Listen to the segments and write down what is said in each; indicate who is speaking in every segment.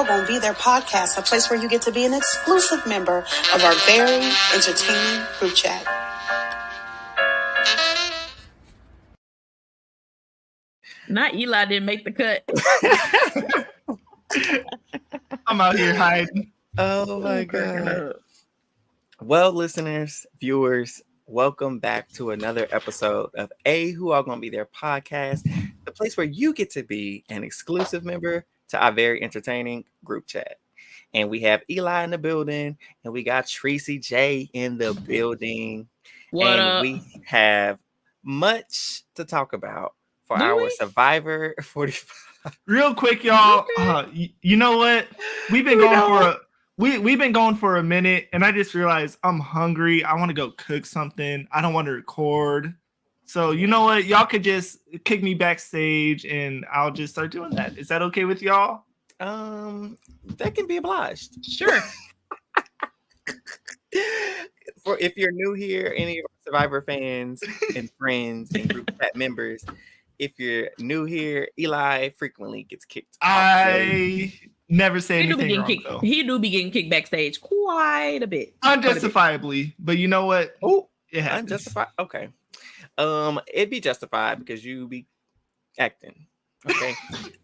Speaker 1: All Gonna Be There podcast, a place where you get to be an exclusive member of our very entertaining group chat.
Speaker 2: Not Eli didn't make the cut.
Speaker 3: I'm out here hiding.
Speaker 4: Oh my God. Well, listeners, viewers, welcome back to another episode of Who All Gonna Be There podcast, the place where you get to be an exclusive member to our very entertaining group chat. And we have Eli in the building, and we got Tracy J in the building.
Speaker 2: What
Speaker 4: and
Speaker 2: up?
Speaker 4: We have much to talk about for our Survivor 45.
Speaker 3: Real quick, y'all. You know what? We've been going for a minute, and I just realized I'm hungry. I want to go cook something. I don't want to record. So you know what? Y'all could just kick me backstage, and I'll just start doing that. Is that okay with y'all?
Speaker 4: That can be obliged.
Speaker 2: Sure.
Speaker 4: For if you're new here, any of our Survivor fans and friends and group chat members, if you're new here, Eli frequently gets kicked.
Speaker 3: I never say anything wrong, though.
Speaker 2: He do be getting kicked backstage quite a bit.
Speaker 3: Unjustifiably, but you know what?
Speaker 4: Oh,
Speaker 3: yeah,
Speaker 4: unjustified. Okay. It'd be justified because you be acting. Okay.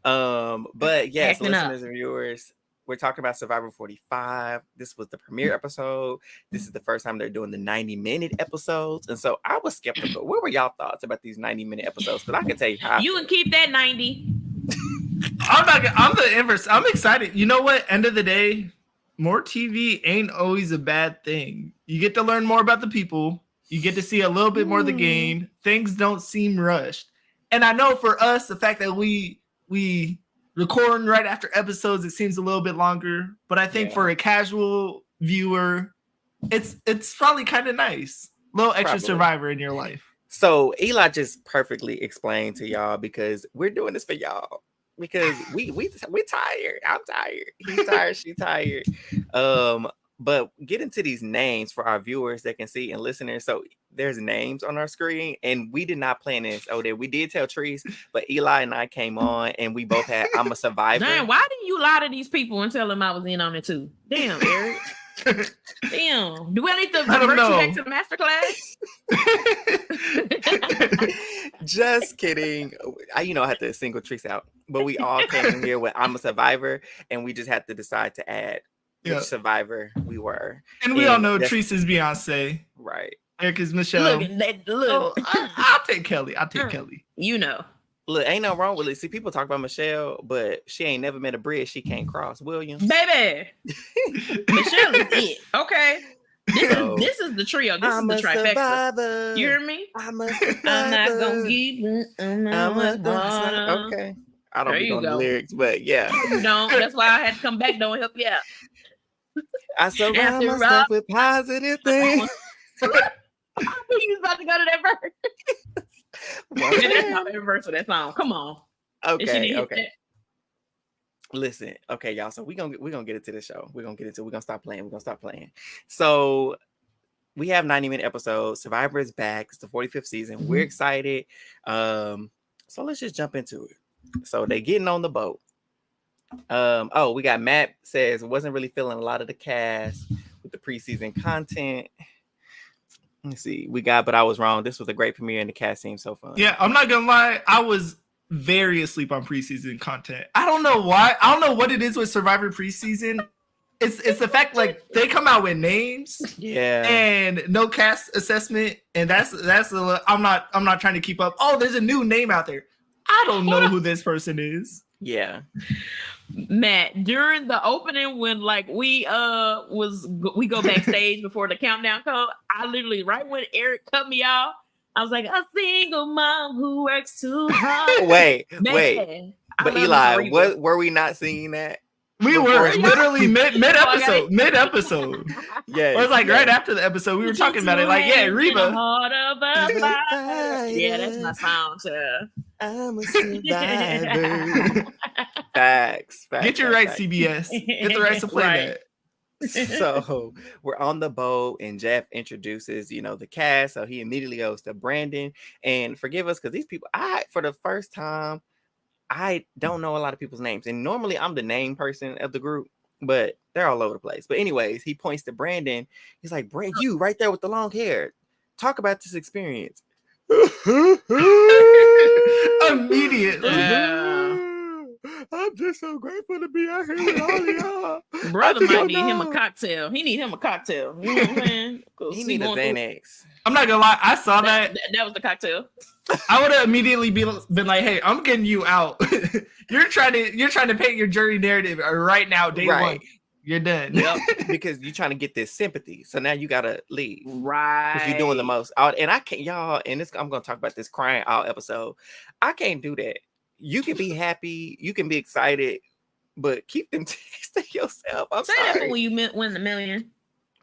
Speaker 4: But yes,
Speaker 2: Acting
Speaker 4: listeners
Speaker 2: up.
Speaker 4: and viewers, we're talking about Survivor 45. This was the premiere episode. This is the first time they're doing the 90-minute episodes. And so I was skeptical. What were y'all thoughts about these 90-minute episodes? Because I can tell you how.
Speaker 2: You can keep that 90.
Speaker 3: I'm the inverse. I'm excited. You know what? End of the day, more TV ain't always a bad thing. You get to learn more about the people. You get to see a little bit more of the game. Things don't seem rushed. And I know for us, the fact that we recording right after episodes, it seems a little bit longer. But I think for a casual viewer, it's probably kind of nice. A little extra Survivor in your life.
Speaker 4: So Eli just perfectly explained to y'all because we're doing this for y'all. Because we tired. I'm tired. He's tired. She's tired. But get into these names for our viewers that can see and listeners. So there's names on our screen, and we did not plan this. Oh, we did tell Trees, but Eli and I came on, and we both had I'm a Survivor.
Speaker 2: Damn, why didn't you lie to these people and tell them I was in on it too? Damn, Eric. Damn. Do I need to revert you back to the master class?
Speaker 4: Just kidding. I had to single Trees out, but we all came in here with I'm a Survivor, and we just had to decide to add which Survivor we were.
Speaker 3: And we all know Treese is Beyonce.
Speaker 4: Right.
Speaker 3: Eric is Michelle.
Speaker 2: Look.
Speaker 3: I'll take Kelly. Kelly.
Speaker 2: You know.
Speaker 4: Look, ain't no wrong with it. See, people talk about Michelle, but she ain't never met a bridge she can't cross. Williams.
Speaker 2: Baby. Michelle is it. Okay. This is the trio. This is the trifecta. Survivor. You hear me?
Speaker 4: I'm
Speaker 2: not gonna give
Speaker 4: Okay. I don't know the lyrics, but yeah.
Speaker 2: You don't. That's why I had to come back though and help you out.
Speaker 4: I surround myself with positive things.
Speaker 2: I knew you was about to go to that verse. That's not the verse of that song. Come on.
Speaker 4: Okay. Listen, okay, y'all. So we're gonna get into the show. We're gonna stop playing. So we have 90-minute episodes. Survivor is back. It's the 45th season. We're excited. So let's just jump into it. So they getting on the boat. We got Matt says wasn't really feeling a lot of the cast with the preseason content. Let's see. But I was wrong. This was a great premiere and the cast seemed so fun.
Speaker 3: Yeah, I'm not gonna lie. I was very asleep on preseason content. I don't know why. I don't know what it is with Survivor preseason. It's the fact like they come out with names, and no cast assessment, and that's I'm not trying to keep up. Oh, there's a new name out there. I don't know who this person is.
Speaker 4: Yeah.
Speaker 2: Matt, during the opening when we go backstage before the countdown comes, I literally right when Eric cut me off, I was like, a single mom who works too hard.
Speaker 4: Wait. But Eli, were we not singing that?
Speaker 3: We were literally mid episode.
Speaker 4: Yeah,
Speaker 3: it was right after the episode. We were talking about it. Reba.
Speaker 2: Yeah, that's my song.
Speaker 4: I'm a survivor. Facts.
Speaker 3: Get your right, CBS. Get the rights to play that.
Speaker 4: So we're on the boat, and Jeff introduces, the cast. So he immediately goes to Brandon. And forgive us, because these people, for the first time, I don't know a lot of people's names, and normally I'm the name person of the group, but they're all over the place. But anyways, he points to Brandon. He's like, "Brand, you right there with the long hair. Talk about this experience."
Speaker 3: Immediately.
Speaker 2: Yeah.
Speaker 4: I'm just so grateful to be out here with all of y'all.
Speaker 2: Brother might need him a cocktail. He need him a cocktail. You know what I'm saying?
Speaker 4: He need a Xanax.
Speaker 3: I'm not gonna lie, I saw that.
Speaker 2: That was the cocktail.
Speaker 3: I would have immediately been like, "Hey, I'm getting you out. you're trying to paint your jury narrative right now, day one. You're done."
Speaker 4: Yep, because you're trying to get this sympathy. So now you gotta leave.
Speaker 2: Right.
Speaker 4: Because you're doing the most. And I can't, y'all, and this I'm gonna talk about this crying out episode. I can't do that. You can be happy, you can be excited, but keep them tears to yourself. I'm
Speaker 2: Say
Speaker 4: sorry.
Speaker 2: that when you win the million.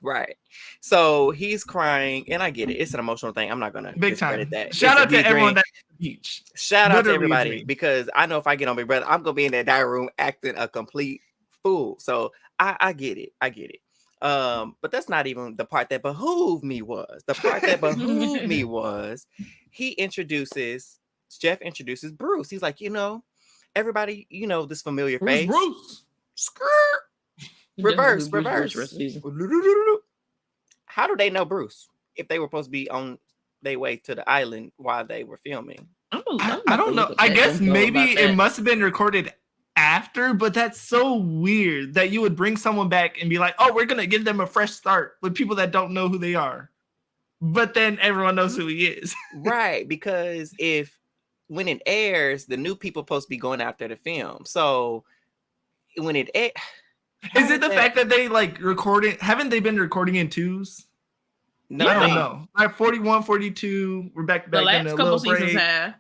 Speaker 4: Right. So he's crying, and I get it. It's an emotional thing. I'm not gonna
Speaker 3: big time
Speaker 4: that.
Speaker 3: Shout out to everyone that's at the beach.
Speaker 4: Shout out to everybody, because I know if I get on Big Brother, I'm gonna be in that diary room acting a complete fool. So I get it. I get it. But that's not even the part that behooved me was. The part that behooved me was Jeff introduces Bruce. He's like, everybody, this familiar face.
Speaker 3: Bruce.
Speaker 4: Reverse. How do they know Bruce if they were supposed to be on their way to the island while they were filming?
Speaker 3: I don't know. I guess maybe it must have been recorded after, but that's so weird that you would bring someone back and be like, "Oh, we're gonna give them a fresh start" with people that don't know who they are, but then everyone knows who he is.
Speaker 4: Right, because when it airs, the new people supposed to be going out there to film. So when it airs,
Speaker 3: is it the fact that they recording? Haven't they been recording in twos?
Speaker 4: No,
Speaker 3: I don't know. Like 41, 42, we're back
Speaker 2: the last
Speaker 3: in a
Speaker 2: couple
Speaker 3: little
Speaker 2: seasons
Speaker 3: break.
Speaker 2: have.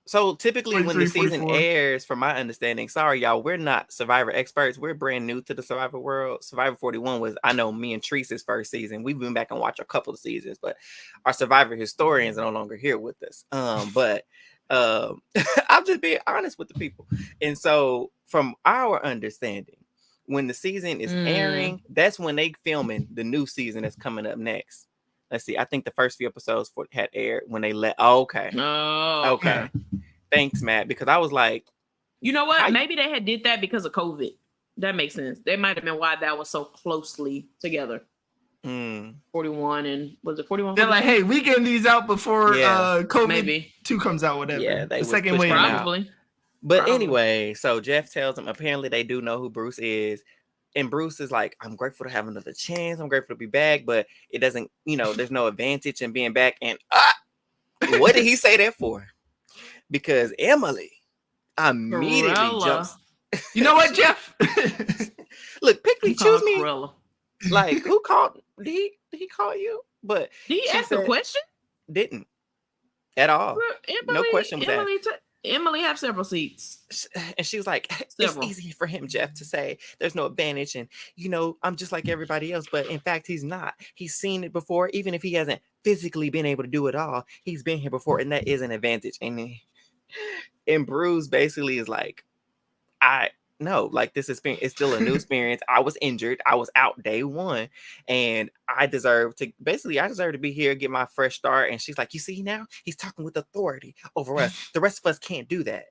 Speaker 4: So typically when the season
Speaker 3: 44.
Speaker 4: airs, from my understanding, sorry y'all, we're not Survivor experts. We're brand new to the Survivor world. Survivor 41 was, I know, me and Teresa's first season. We've been back and watched a couple of seasons, but our Survivor historians are no longer here with us. But I'm just being honest with the people. And so from our understanding, when the season is airing, that's when they filming the new season that's coming up next. Let's see. I think the first few episodes had aired when they let. Okay. Thanks, Matt. Because I was like,
Speaker 2: you know what? Maybe they had did that because of COVID. That makes sense. That might have been why that was so closely together. 41 and was it 41?
Speaker 3: They're like, "Hey, we getting these out before COVID
Speaker 2: maybe
Speaker 3: 2 comes out, whatever."
Speaker 4: Yeah, they
Speaker 3: the second wave
Speaker 2: probably.
Speaker 4: But anyway, so Jeff tells them apparently they do know who Bruce is. And Bruce is like, "I'm grateful to have another chance. I'm grateful to be back, but it doesn't, there's no advantage in being back." And what did he say that for? Because Emily immediately jumps.
Speaker 3: You know what, Jeff?
Speaker 4: Look, pick me, choose me. Like, who called? Did he call you? But
Speaker 2: did he ask a question?
Speaker 4: Didn't at all. No question was asked.
Speaker 2: Emily have several seats.
Speaker 4: And she was like, it's easy for him, Jeff, to say there's no advantage. And, I'm just like everybody else. But in fact, he's not. He's seen it before. Even if he hasn't physically been able to do it all, he's been here before. And that is an advantage. And Bruce basically is like, this experience is still a new experience. I was injured. I was out day one. And I deserve to be here, get my fresh start. And she's like, you see now? He's talking with authority over us. The rest of us can't do that.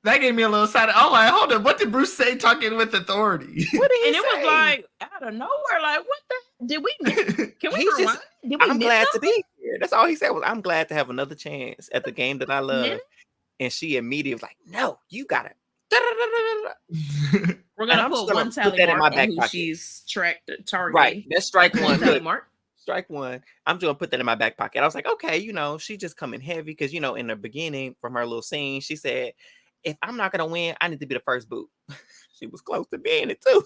Speaker 3: That gave me a little side. I'm like, hold on. What did Bruce say talking with authority?
Speaker 4: What did he say?
Speaker 2: It was like, out of nowhere, like, what the? Did we miss? Can we rewind?
Speaker 4: I'm glad to be here. That's all he said was, I'm glad to have another chance at the game that I love. And she immediately was like, no, you got it.
Speaker 2: We're gonna put one tally mark on who she's targeting.
Speaker 4: Right, that's strike one. Strike one. I'm just gonna put that in my back pocket. I was like, okay, she just coming heavy because in the beginning from her little scene, she said, if I'm not gonna win, I need to be the first boot. She was close to being it too.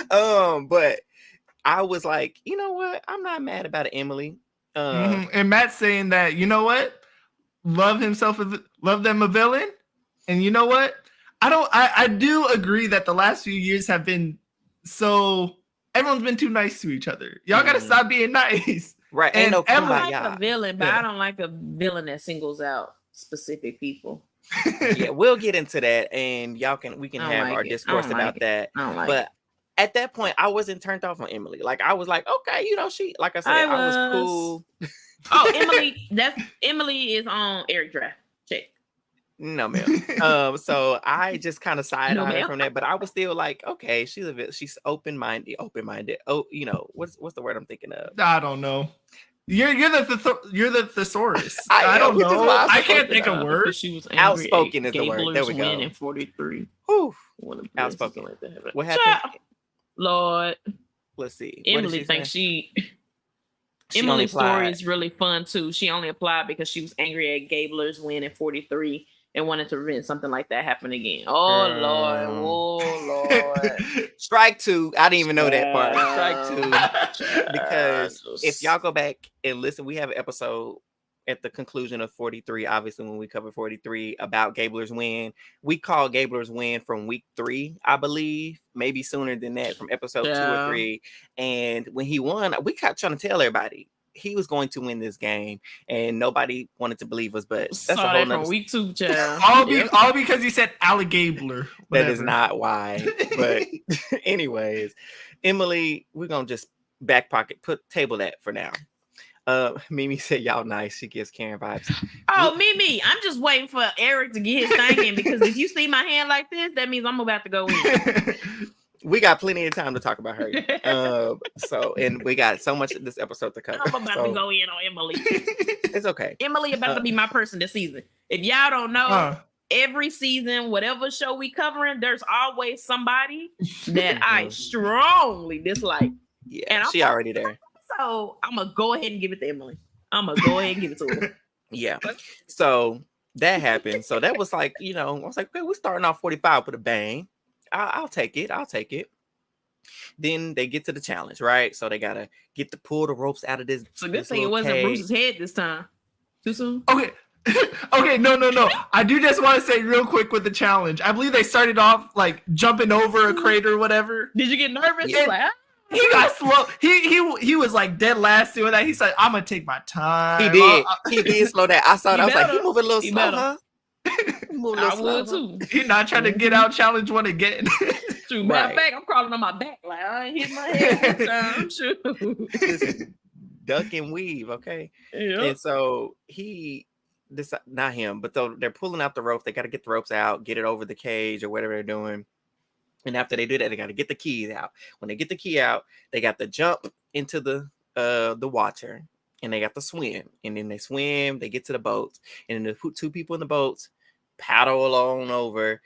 Speaker 4: But I was like, you know what? I'm not mad about it, Emily.
Speaker 3: And Matt's saying that, you know what? Love them a villain. And you know what? I do agree that the last few years have been everyone's been too nice to each other. Y'all gotta stop being nice.
Speaker 4: Right.
Speaker 2: And I like a villain, but I don't like a villain that singles out specific people.
Speaker 4: Yeah, we'll get into that, and we can have our discourse about that. But at that point, I wasn't turned off on Emily. Like, I was like, okay, she, like I said, I was cool.
Speaker 2: Oh, Emily is on Eric Draft. Check.
Speaker 4: No, ma'am. So I just kind of side on her
Speaker 2: ma'am.
Speaker 4: from that, but I was still like, okay, she's open-minded. Oh, what's the word I'm thinking of?
Speaker 3: I don't know. You're the thesaurus.
Speaker 4: I
Speaker 3: I
Speaker 4: am,
Speaker 3: don't
Speaker 4: which is
Speaker 3: know.
Speaker 4: why
Speaker 3: I can't think of words.
Speaker 2: She was angry
Speaker 4: Outspoken
Speaker 2: at
Speaker 4: is the word. There we
Speaker 2: Gabler's
Speaker 4: go.
Speaker 2: win in 43.
Speaker 4: Whew.
Speaker 2: One of the
Speaker 4: Outspoken.
Speaker 2: like that.
Speaker 4: What happened?
Speaker 2: Lord,
Speaker 4: Let's see.
Speaker 2: Emily thinks
Speaker 4: She
Speaker 2: Emily's
Speaker 4: only
Speaker 2: story
Speaker 4: applied.
Speaker 2: is really fun too. She only applied because she was angry at Gabler's win in 43 and wanted to prevent something like that happening again. Oh Lord, oh Lord.
Speaker 4: Strike 2. I didn't even know that part. Strike 2. Because if y'all go back and listen, we have an episode at the conclusion of 43, obviously when we cover 43 about Gabler's win. We call Gabler's win from week 3, I believe, maybe sooner than that, from episode 2 or 3. And when he won, we kept trying to tell everybody he was going to win this game, and nobody wanted to believe us. But that's a whole nother
Speaker 2: from week 2, child.
Speaker 3: all because he said alligator.
Speaker 4: That is not why. But anyways, Emily, we're gonna just table that for now. Mimi said y'all nice. She gives Karen vibes.
Speaker 2: Oh, Mimi, I'm just waiting for Eric to get his thing in, because if you see my hand like this, that means I'm about to go in.
Speaker 4: We got plenty of time to talk about her. And we got so much of this episode to cover.
Speaker 2: I'm about to go in on Emily.
Speaker 4: It's okay.
Speaker 2: Emily about to be my person this season. If y'all don't know, every season, whatever show we covering, there's always somebody that I strongly dislike.
Speaker 4: Yeah,
Speaker 2: and
Speaker 4: she already there.
Speaker 2: So I'm gonna go ahead and give it to Emily. I'm gonna go ahead and give it to her.
Speaker 4: Yeah. So that happened. So that was like, I was like, okay, we're starting off 45 with a bang. I'll take it. Then they get to the challenge, right? So they gotta pull the ropes out of this.
Speaker 2: It's a good thing it wasn't Bruce's head this time. Too soon?
Speaker 3: Okay. Okay, no. I do just want to say real quick with the challenge. I believe they started off like jumping over a crate or whatever.
Speaker 2: Did you get nervous?
Speaker 3: Yeah. He got slow. He was like dead last doing that. He said, "I'm gonna take my time."
Speaker 4: He did. He did slow down. I saw that. I was like, he moving a little slow, huh?
Speaker 2: I would too.
Speaker 3: He's not trying to get out challenge one again.
Speaker 2: True. Matter of fact, I'm crawling on my back like I ain't hitting my head this time. Sure.
Speaker 4: Listen, duck and weave, okay?
Speaker 2: Yeah.
Speaker 4: And so not him, but they're pulling out the ropes. They got to get the ropes out, get it over the cage or whatever they're doing. And after they do that, they got to get the keys out. When they get the key out, they got to jump into the water, and they got to swim. And then they swim, they get to the boat, and then the 2 people in the boats paddle along over.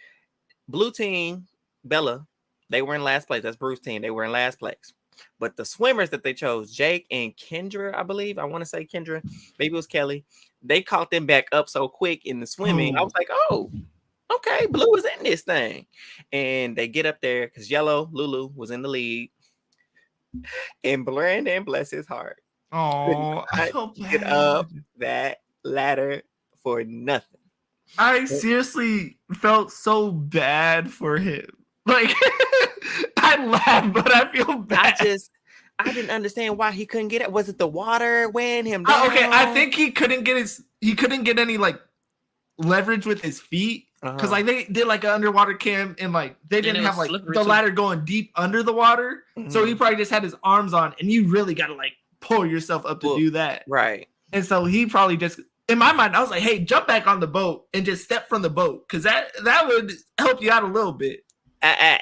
Speaker 4: Blue team, Bella, they were in last place. That's Bruce's team. They were in last place. But the swimmers that they chose, Jake and Kendra, I believe, I want to say Kendra, maybe it was Kelly, they caught them back up so quick in the swimming. I was like, oh, okay, Blue is in this thing. And they get up there because Yellow, Lulu, was in the lead. And Brandon, bless his heart,
Speaker 3: oh, I felt
Speaker 4: get
Speaker 3: bad.
Speaker 4: up that ladder for nothing.
Speaker 3: I seriously felt so bad for him. Like, I laughed, but I feel bad.
Speaker 4: I didn't understand why he couldn't get it. Was it the water weighing him down?
Speaker 3: Okay, I think he couldn't get any like leverage with his feet. Because like they did like an underwater cam and like they didn't have like the ladder going deep under the water. Mm-hmm. So he probably just had his arms on, and you really gotta like pull yourself up to do that.
Speaker 4: Right. And
Speaker 3: so he probably just, in my mind, I was like, hey, jump back on the boat and just step from the boat. Cause that would help you out a little bit.
Speaker 4: I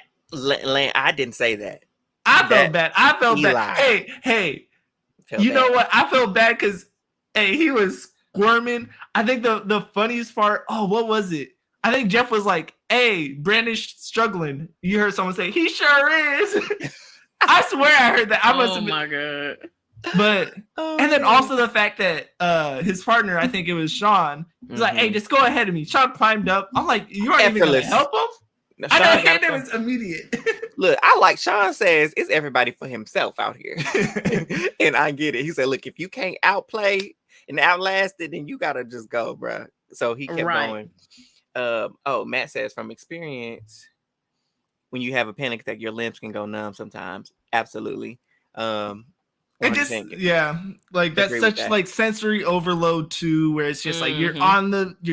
Speaker 4: didn't say that.
Speaker 3: I felt bad. Hey, you know what? I felt bad because he was squirming. I think the funniest part, what was it? I think Jeff was like, hey, Brandon's struggling. You heard someone say, he sure is. I swear I heard that. I must have been.
Speaker 2: Oh my God.
Speaker 3: But, and then also the fact that his partner, I think it was Sean, was like, hey, just go ahead of me. Sean climbed up. I'm like, you aren't even going to help him?
Speaker 4: No,
Speaker 3: I know, it was immediate.
Speaker 4: Look, I like Sean says, it's everybody for himself out here. And I get it. He said, look, if you can't outplay and outlast it, then you got to just go, bro. So he kept going. Matt says from experience, when you have a panic attack, your limbs can go numb sometimes. Absolutely.
Speaker 3: It just, like that's such like sensory overload too, where it's just like you're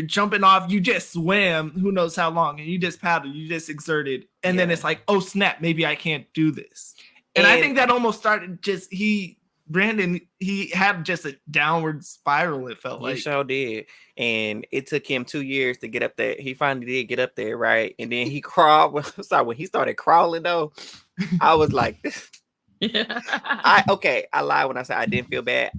Speaker 3: jumping off, you just swam who knows how long, and you just paddled, you just exerted, and then it's like, oh snap, maybe I can't do this. And I think that almost started he Brandon, he had just a downward spiral, it felt like.
Speaker 4: He sure did. And it took him 2 years to get up there. He finally did get up there, right? And then he crawled. Sorry, when he started crawling, though, I was like, I lied when I said I didn't feel bad.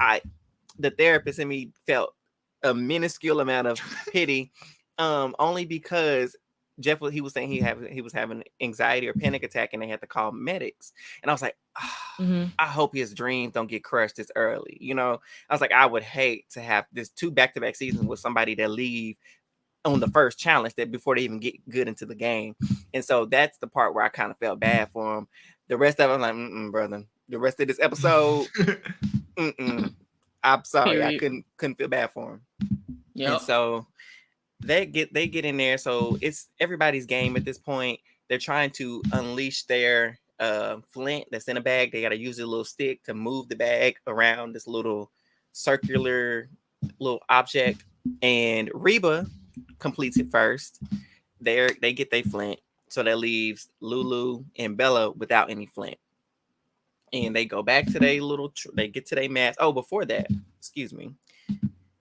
Speaker 4: The therapist in me felt a minuscule amount of pity, only because Jeff he was saying he was having anxiety or panic attack, and they had to call medics. And I was like, I hope his dreams don't get crushed this early. You know, I was like, I would hate to have this 2 back-to-back seasons with somebody that leave on the first challenge that before they even get good into the game. And so that's the part where I kind of felt bad for him. The rest of it, I'm like, brother. The rest of this episode, I'm sorry, period. I couldn't feel bad for him. Yeah. And so they get in there. So it's everybody's game at this point. They're trying to unleash their flint that's in a bag. They got to use a little stick to move the bag around this little circular little object. And Reba completes it first. They get their flint. So that leaves Lulu and Bella without any flint. And they go back to their they get to their mask. Oh, before that, excuse me.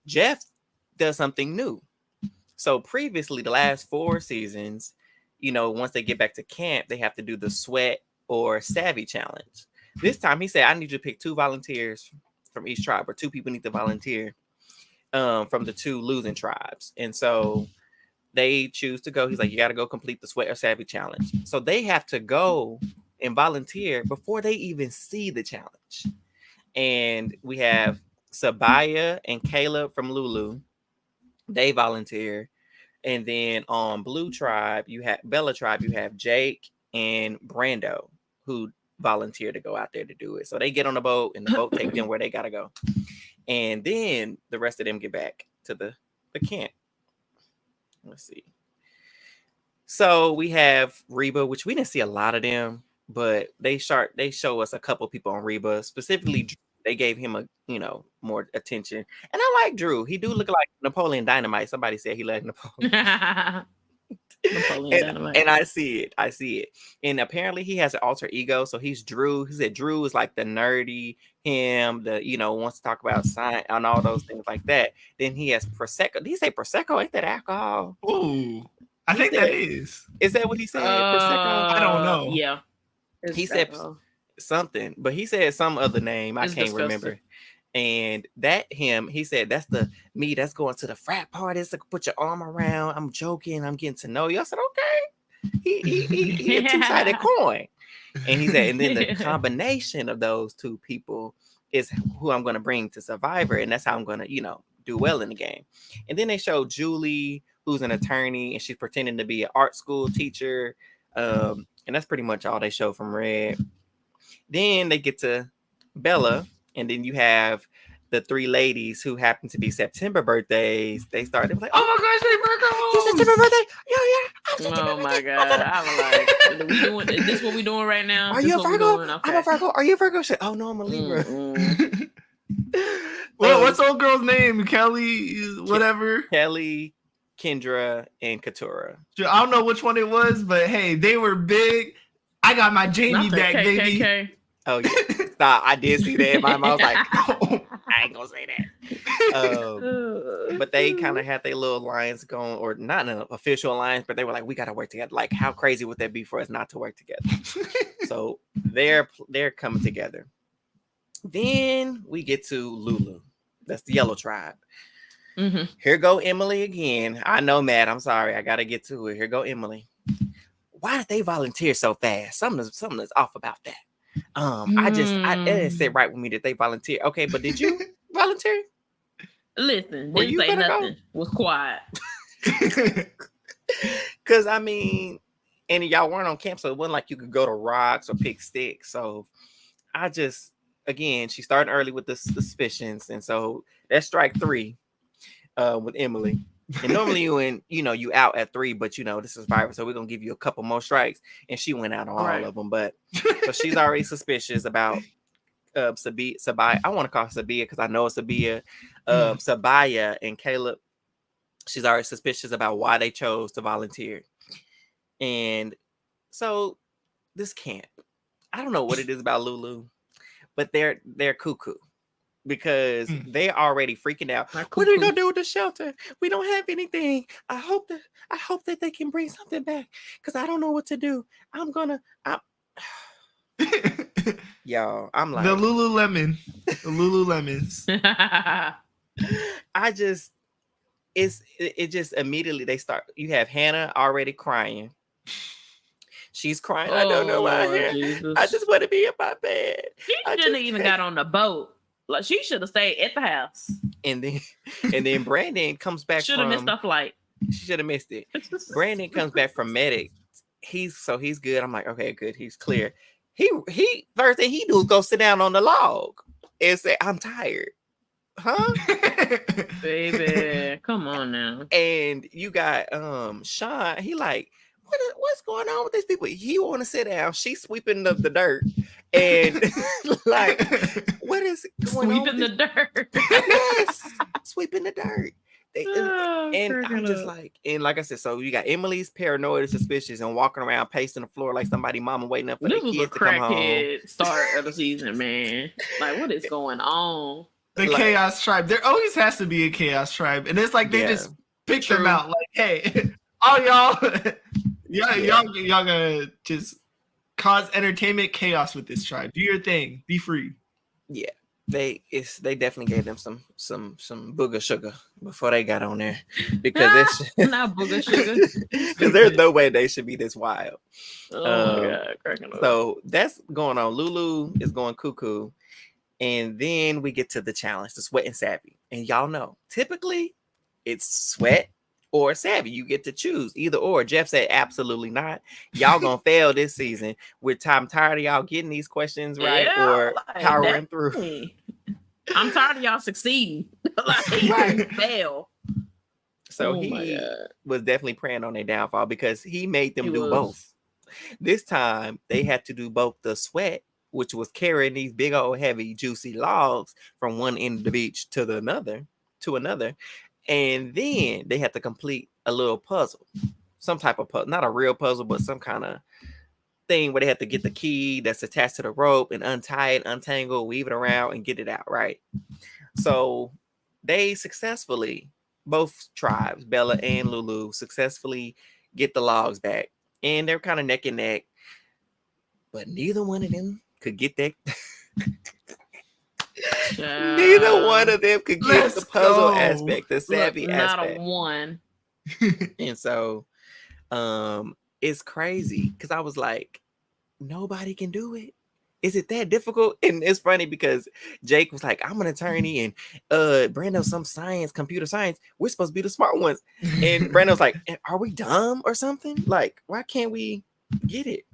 Speaker 4: Jeff does something new. So previously, the last 4 seasons, you know, once they get back to camp, they have to do the sweat or savvy challenge. This time he said, I need you to pick 2 volunteers from each tribe, or 2 people need to volunteer from the 2 losing tribes. And so they choose to go. He's like, you got to go complete the sweat or savvy challenge. So they have to go and volunteer before they even see the challenge. And we have Sabaya and Caleb from Lulu. They volunteer. And then on Blue Tribe, Bella Tribe, you have Jake and Brando who volunteer to go out there to do it. So they get on the boat, and the boat takes them where they got to go. And then the rest of them get back to the camp. Let's see. So we have Reba, which we didn't see a lot of them, but they show us a couple people on Reba, specifically Drew. They gave him more attention. And I like Drew. He do look like Napoleon Dynamite. Somebody said he like Napoleon. Napoleon Dynamite. And I see it. And apparently he has an alter ego. So he's Drew. He said Drew is like the nerdy, him, wants to talk about science and all those things like that. Then he has Prosecco. Did he say Prosecco? Ain't that alcohol?
Speaker 3: Ooh. I think that is.
Speaker 4: Is that what he said? Prosecco?
Speaker 3: I don't know.
Speaker 2: Yeah.
Speaker 4: He said something, but he said some other name. I can't remember. And he said, that's the me that's going to the frat parties to put your arm around. I'm joking. I'm getting to know you. I said, okay. He a 2-sided coin. And he said, and then the combination of those 2 people is who I'm going to bring to Survivor. And that's how I'm going to, do well in the game. And then they show Julie, who's an attorney, and she's pretending to be an art school teacher. And that's pretty much all they show from Red. Then they get to Bella, and then you have the 3 ladies who happen to be September birthdays. They started like, oh my gosh, they September birthday. Yeah.
Speaker 2: Oh my God. I'm like, is this what we doing right now?
Speaker 4: Are you a Virgo? Okay. I'm a Virgo. Are you a Virgo? Oh no, I'm a Libra.
Speaker 3: Well, what's the old girl's name? Kelly, whatever.
Speaker 4: Kelly, Kendra, and Katura.
Speaker 3: I don't know which one it was, but hey, they were big. I got my Jamie back, baby.
Speaker 4: Oh yeah, stop! I did see that. My mom was like, oh, "I ain't gonna say that." But they kind of had their little alliance going, or not an official alliance, but they were like, "We gotta work together." Like, how crazy would that be for us not to work together? So they're coming together. Then we get to Lulu. That's the Yellow Tribe. Mm-hmm. Here go Emily again. I know, Matt. I'm sorry. I gotta get to it. Here go Emily. Why did they volunteer so fast? Something is off about that. It didn't sit right with me that they volunteer. Okay, but did you volunteer?
Speaker 2: Listen, didn't say nothing. Was quiet.
Speaker 4: Because I mean, and y'all weren't on camp, so it wasn't like you could go to rocks or pick sticks. So again, she started early with the suspicions, and so that's strike 3 with Emily. And normally you out at 3, but this is Survivor, so we're gonna give you a couple more strikes. And she went out on all of them, but so she's already suspicious about Sabaya. I want to call her Sabia because I know it's Sabia. Sabaya and Caleb. She's already suspicious about why they chose to volunteer. And so this camp, I don't know what it is about Lulu, but they're cuckoo because they're already freaking out.
Speaker 2: Like
Speaker 4: What are we
Speaker 2: cuckoo.
Speaker 4: gonna do with the shelter? We don't have anything. I hope that they can bring something back because I don't know what to do. Y'all, I'm like
Speaker 3: The Lululemons.
Speaker 4: I just it just immediately they start. You have Hannah already crying. She's crying. I don't know why.
Speaker 2: Lord
Speaker 4: I
Speaker 2: Jesus.
Speaker 4: just want to be in my bed.
Speaker 2: She shouldn't have even got on the boat. Like she should have stayed at the house.
Speaker 4: And then Brandon comes back.
Speaker 2: Should have missed our flight.
Speaker 4: She should have missed it. Brandon comes back from medic. He's good. I'm like, okay, good. He's clear. He first thing he do is go sit down on the log and say, I'm tired. Huh?
Speaker 2: Baby, come on now.
Speaker 4: And you got Sean, he like, what's going on with these people? He want to sit down. She's sweeping the dirt. And like, what is going on?
Speaker 2: Sweeping the dirt.
Speaker 4: Yes, sweeping the dirt. And I'm just
Speaker 2: up.
Speaker 4: like, and like I said, so you got Emily's paranoid and suspicious and walking around pacing the floor like somebody mama waiting up for
Speaker 2: This
Speaker 4: their
Speaker 2: was a
Speaker 4: kids to come home.
Speaker 2: crackhead start of the season, man. Like, what is going on?
Speaker 3: The Chaos Tribe. There always has to be a Chaos Tribe, and it's like they just pick them out. Like, hey, all y'all gonna just cause entertainment chaos with this tribe. Do your thing. Be free.
Speaker 4: Yeah, they definitely gave them some booger sugar before they got on there because it's
Speaker 2: not booger sugar.
Speaker 4: Because there's no way they should be this wild.
Speaker 2: Oh my god, cracking up.
Speaker 4: So that's going on. Lulu is going cuckoo. And then we get to the challenge, the sweat and savvy. And y'all know, typically it's sweat or savvy. You get to choose either or. Jeff said, absolutely not. Y'all gonna fail this season. I'm tired of y'all getting these questions right or powering through.
Speaker 2: I'm tired of y'all succeeding. Like, fail.
Speaker 4: So he was definitely preying on their downfall because he made them do both. This time they had to do both the sweat, which was carrying these big old heavy juicy logs from one end of the beach to another. And then they had to complete a little puzzle, some type of puzzle, not a real puzzle, but some kind of thing where they had to get the key that's attached to the rope and untie it, untangle, weave it around and get it out, right? So they successfully, both tribes, Bella and Lulu, successfully get the logs back. And they're kind of neck and neck, but neither one of them could get that. Neither one of them could get the puzzle aspect, the savvy aspect.
Speaker 2: Not a one.
Speaker 4: And so it's crazy because I was like, nobody can do it. Is it that difficult? And it's funny because Jake was like, I'm an attorney and Brando some science, computer science. We're supposed to be the smart ones. And Brando's like, are we dumb or something? Like, why can't we get it?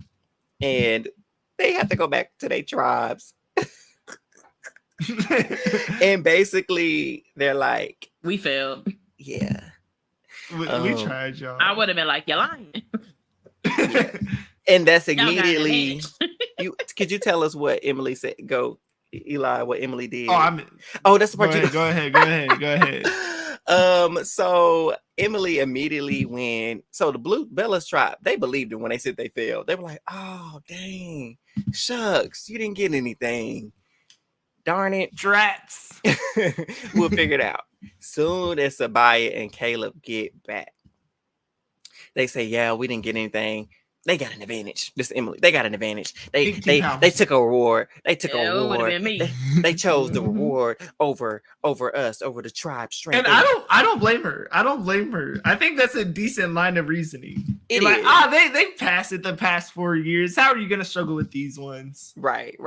Speaker 4: And they have to go back to their tribes. And basically they're like,
Speaker 2: we failed.
Speaker 4: Yeah.
Speaker 3: We tried, y'all.
Speaker 2: I would have been like, you're lying.
Speaker 4: Yeah. And that's immediately could you tell us what Emily said? Go, Eli, what Emily did. That's the part.
Speaker 3: Go ahead.
Speaker 4: So Emily immediately the Blue Bella's tribe, they believed it when they said they failed. They were like, oh dang, shucks, you didn't get anything. Darn it.
Speaker 3: Drats.
Speaker 4: We'll figure it out. Soon as Sabaya and Caleb get back, they say, yeah, we didn't get anything. They got an advantage. This Emily, they got an advantage. They took a reward. They took a reward. They chose the reward over us, over the tribe's strength.
Speaker 3: And I don't blame her. I think that's a decent line of reasoning.
Speaker 4: It
Speaker 3: is.
Speaker 4: Like,
Speaker 3: they passed it the past 4 years. How are you gonna struggle with these ones?
Speaker 4: Right.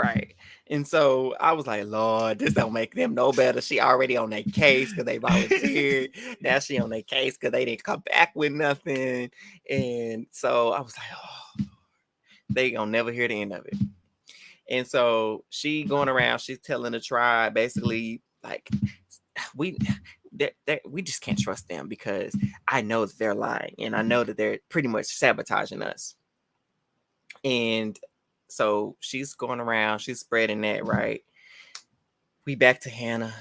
Speaker 4: And so I was like, Lord, this don't make them no better. She already on their case because they volunteered. Now she on their case because they didn't come back with nothing. And so I was like, oh, they gonna never hear the end of it. And so she going around, she's telling the tribe basically like, we just can't trust them because I know that they're lying and I know that they're pretty much sabotaging us. And so she's going around, she's spreading that, right? We back to Hannah.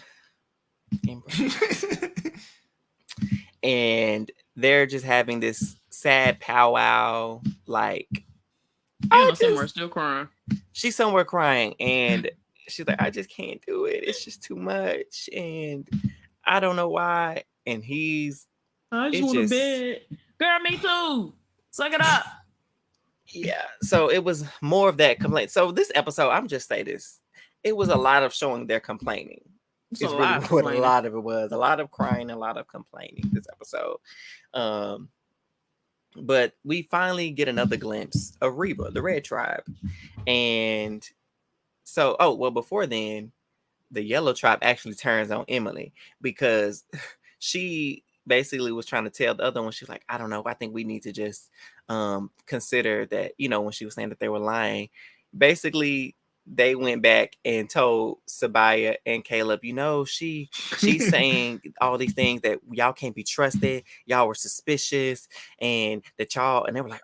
Speaker 4: And they're just having this sad powwow, like
Speaker 2: Hannah's somewhere still crying.
Speaker 4: She's somewhere crying, and she's like, I just can't do it. It's just too much, and I don't know why. And
Speaker 2: I just want to bed. Girl, me too. Suck it up.
Speaker 4: Yeah. So it was more of that complaint. So this episode, I'm just say this. It was a lot of showing their complaining. It's really what a lot of it was. A lot of crying, a lot of complaining this episode. But we finally get another glimpse of Reba, the Red Tribe. And so, before then, the Yellow Tribe actually turns on Emily because she basically was trying to tell the other one, she's like, I don't know, I think we need to just consider that, when she was saying that they were lying, basically they went back and told Sabaya and Caleb, she's saying all these things that y'all can't be trusted, y'all were suspicious, and that y'all, and they were like,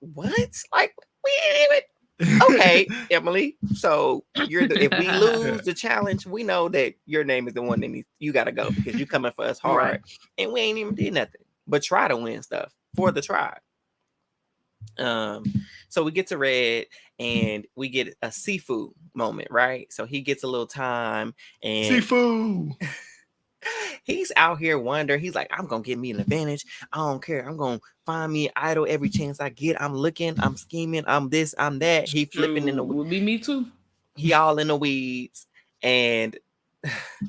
Speaker 4: what? Like, we ain't even. Okay, Emily. So if we lose the challenge, we know that your name is the one that you gotta go because you coming for us hard, right. And we ain't even did nothing but try to win stuff for the tribe. So we get to Red and we get a seafood moment, right? So he gets a little time and
Speaker 3: seafood.
Speaker 4: He's out here wondering. He's like, I'm gonna get me an advantage. I don't care. I'm gonna find me an idol every chance I get. I'm looking, I'm scheming, I'm this, I'm that. He flipping in the
Speaker 2: would be me too.
Speaker 4: He all in the weeds. And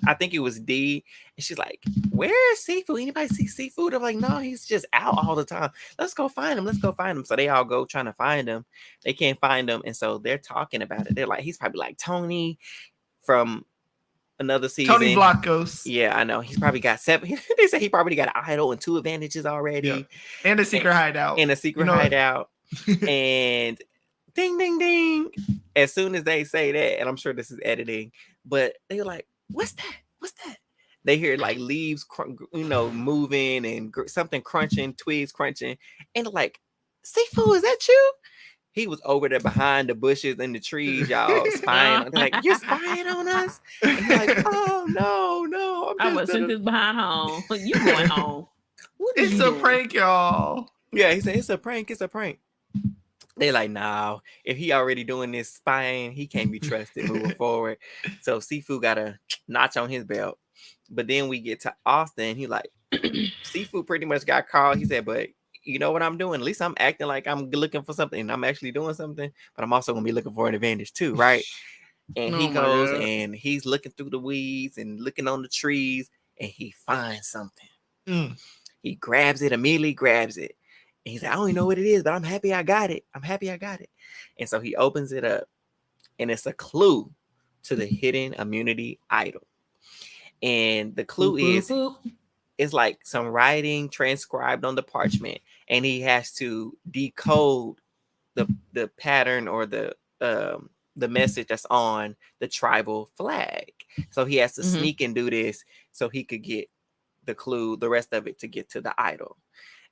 Speaker 4: I think it was D. And she's like, where's seafood? Anybody see seafood? I'm like, no, he's just out all the time. Let's go find him. Let's go find him. So they all go trying to find him. They can't find him. And so they're talking about it. They're like, he's probably like Tony from another season.
Speaker 3: Tony Blackos.
Speaker 4: Yeah, I know. He's probably got 7. They say he probably got an idol and 2 advantages already. Yeah.
Speaker 3: And a secret hideout.
Speaker 4: And a secret hideout. And ding, ding, ding. As soon as they say that, and I'm sure this is editing, but they're like, what's that? What's that? They hear like leaves, moving and something crunching, twigs crunching. And they're like, seafood, is that you? He was over there behind the bushes and the trees, y'all, spying. They're like, you're spying on us? And they're like, oh, no.
Speaker 2: I was sent this behind home. You going home.
Speaker 3: It's a prank, y'all.
Speaker 4: Yeah, he said, it's a prank. They're like, no, if he already doing this spying, he can't be trusted moving forward. So Seafood got a notch on his belt. But then we get to Austin. He like, Seafood pretty much got called. He said, but you know what I'm doing? At least I'm acting like I'm looking for something and I'm actually doing something, but I'm also going to be looking for an advantage too, right? And he goes and he's looking through the weeds and looking on the trees and he finds something. He grabs it, immediately grabs it. And he's like, I don't even know what it is, but I'm happy I got it. And so he opens it up and it's a clue to the hidden immunity idol. And the clue is it's like some writing transcribed on the parchment, and he has to decode the pattern or the message that's on the tribal flag. So he has to sneak and do this so he could get the clue, the rest of it to get to the idol.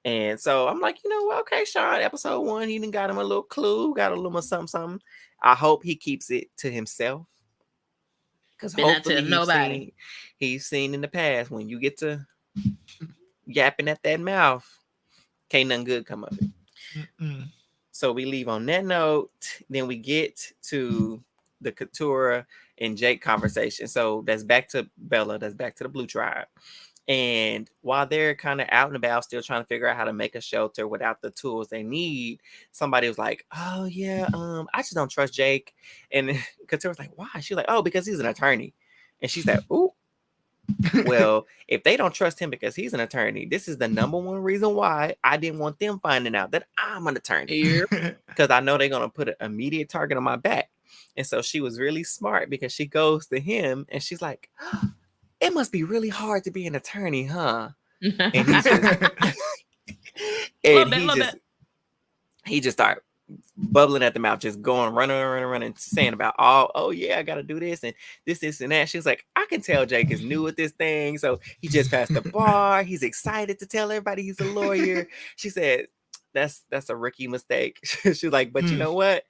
Speaker 4: And so I'm like, okay, Sean, episode 1, he done got him a little clue, got a little something. I hope he keeps it to himself. Because hopefully he's seen in the past when you get to yapping at that mouth, can't nothing good come of it. So we leave on that note. Then we get to the Katurah and Jake conversation. So that's back to Bella. That's back to the Blue Tribe. And while they're kind of out and about, still trying to figure out how to make a shelter without the tools they need, somebody was like, oh yeah, I just don't trust Jake. And Katurah was like, why? She's like, oh, because he's an attorney. And she's like, ooh. Well, if they don't trust him because he's an attorney, this is the number one reason why I didn't want them finding out that I'm an attorney. Because I know they're going to put an immediate target on my back. And so she was really smart because she goes to him and she's like, it must be really hard to be an attorney, huh? And he just started bubbling at the mouth, just going, running, saying about oh yeah, I gotta do this and this and that. She's like, I can tell Jake is new at this thing, so he just passed the bar. He's excited to tell everybody he's a lawyer. She said, that's a rookie mistake. She's like, but you know what?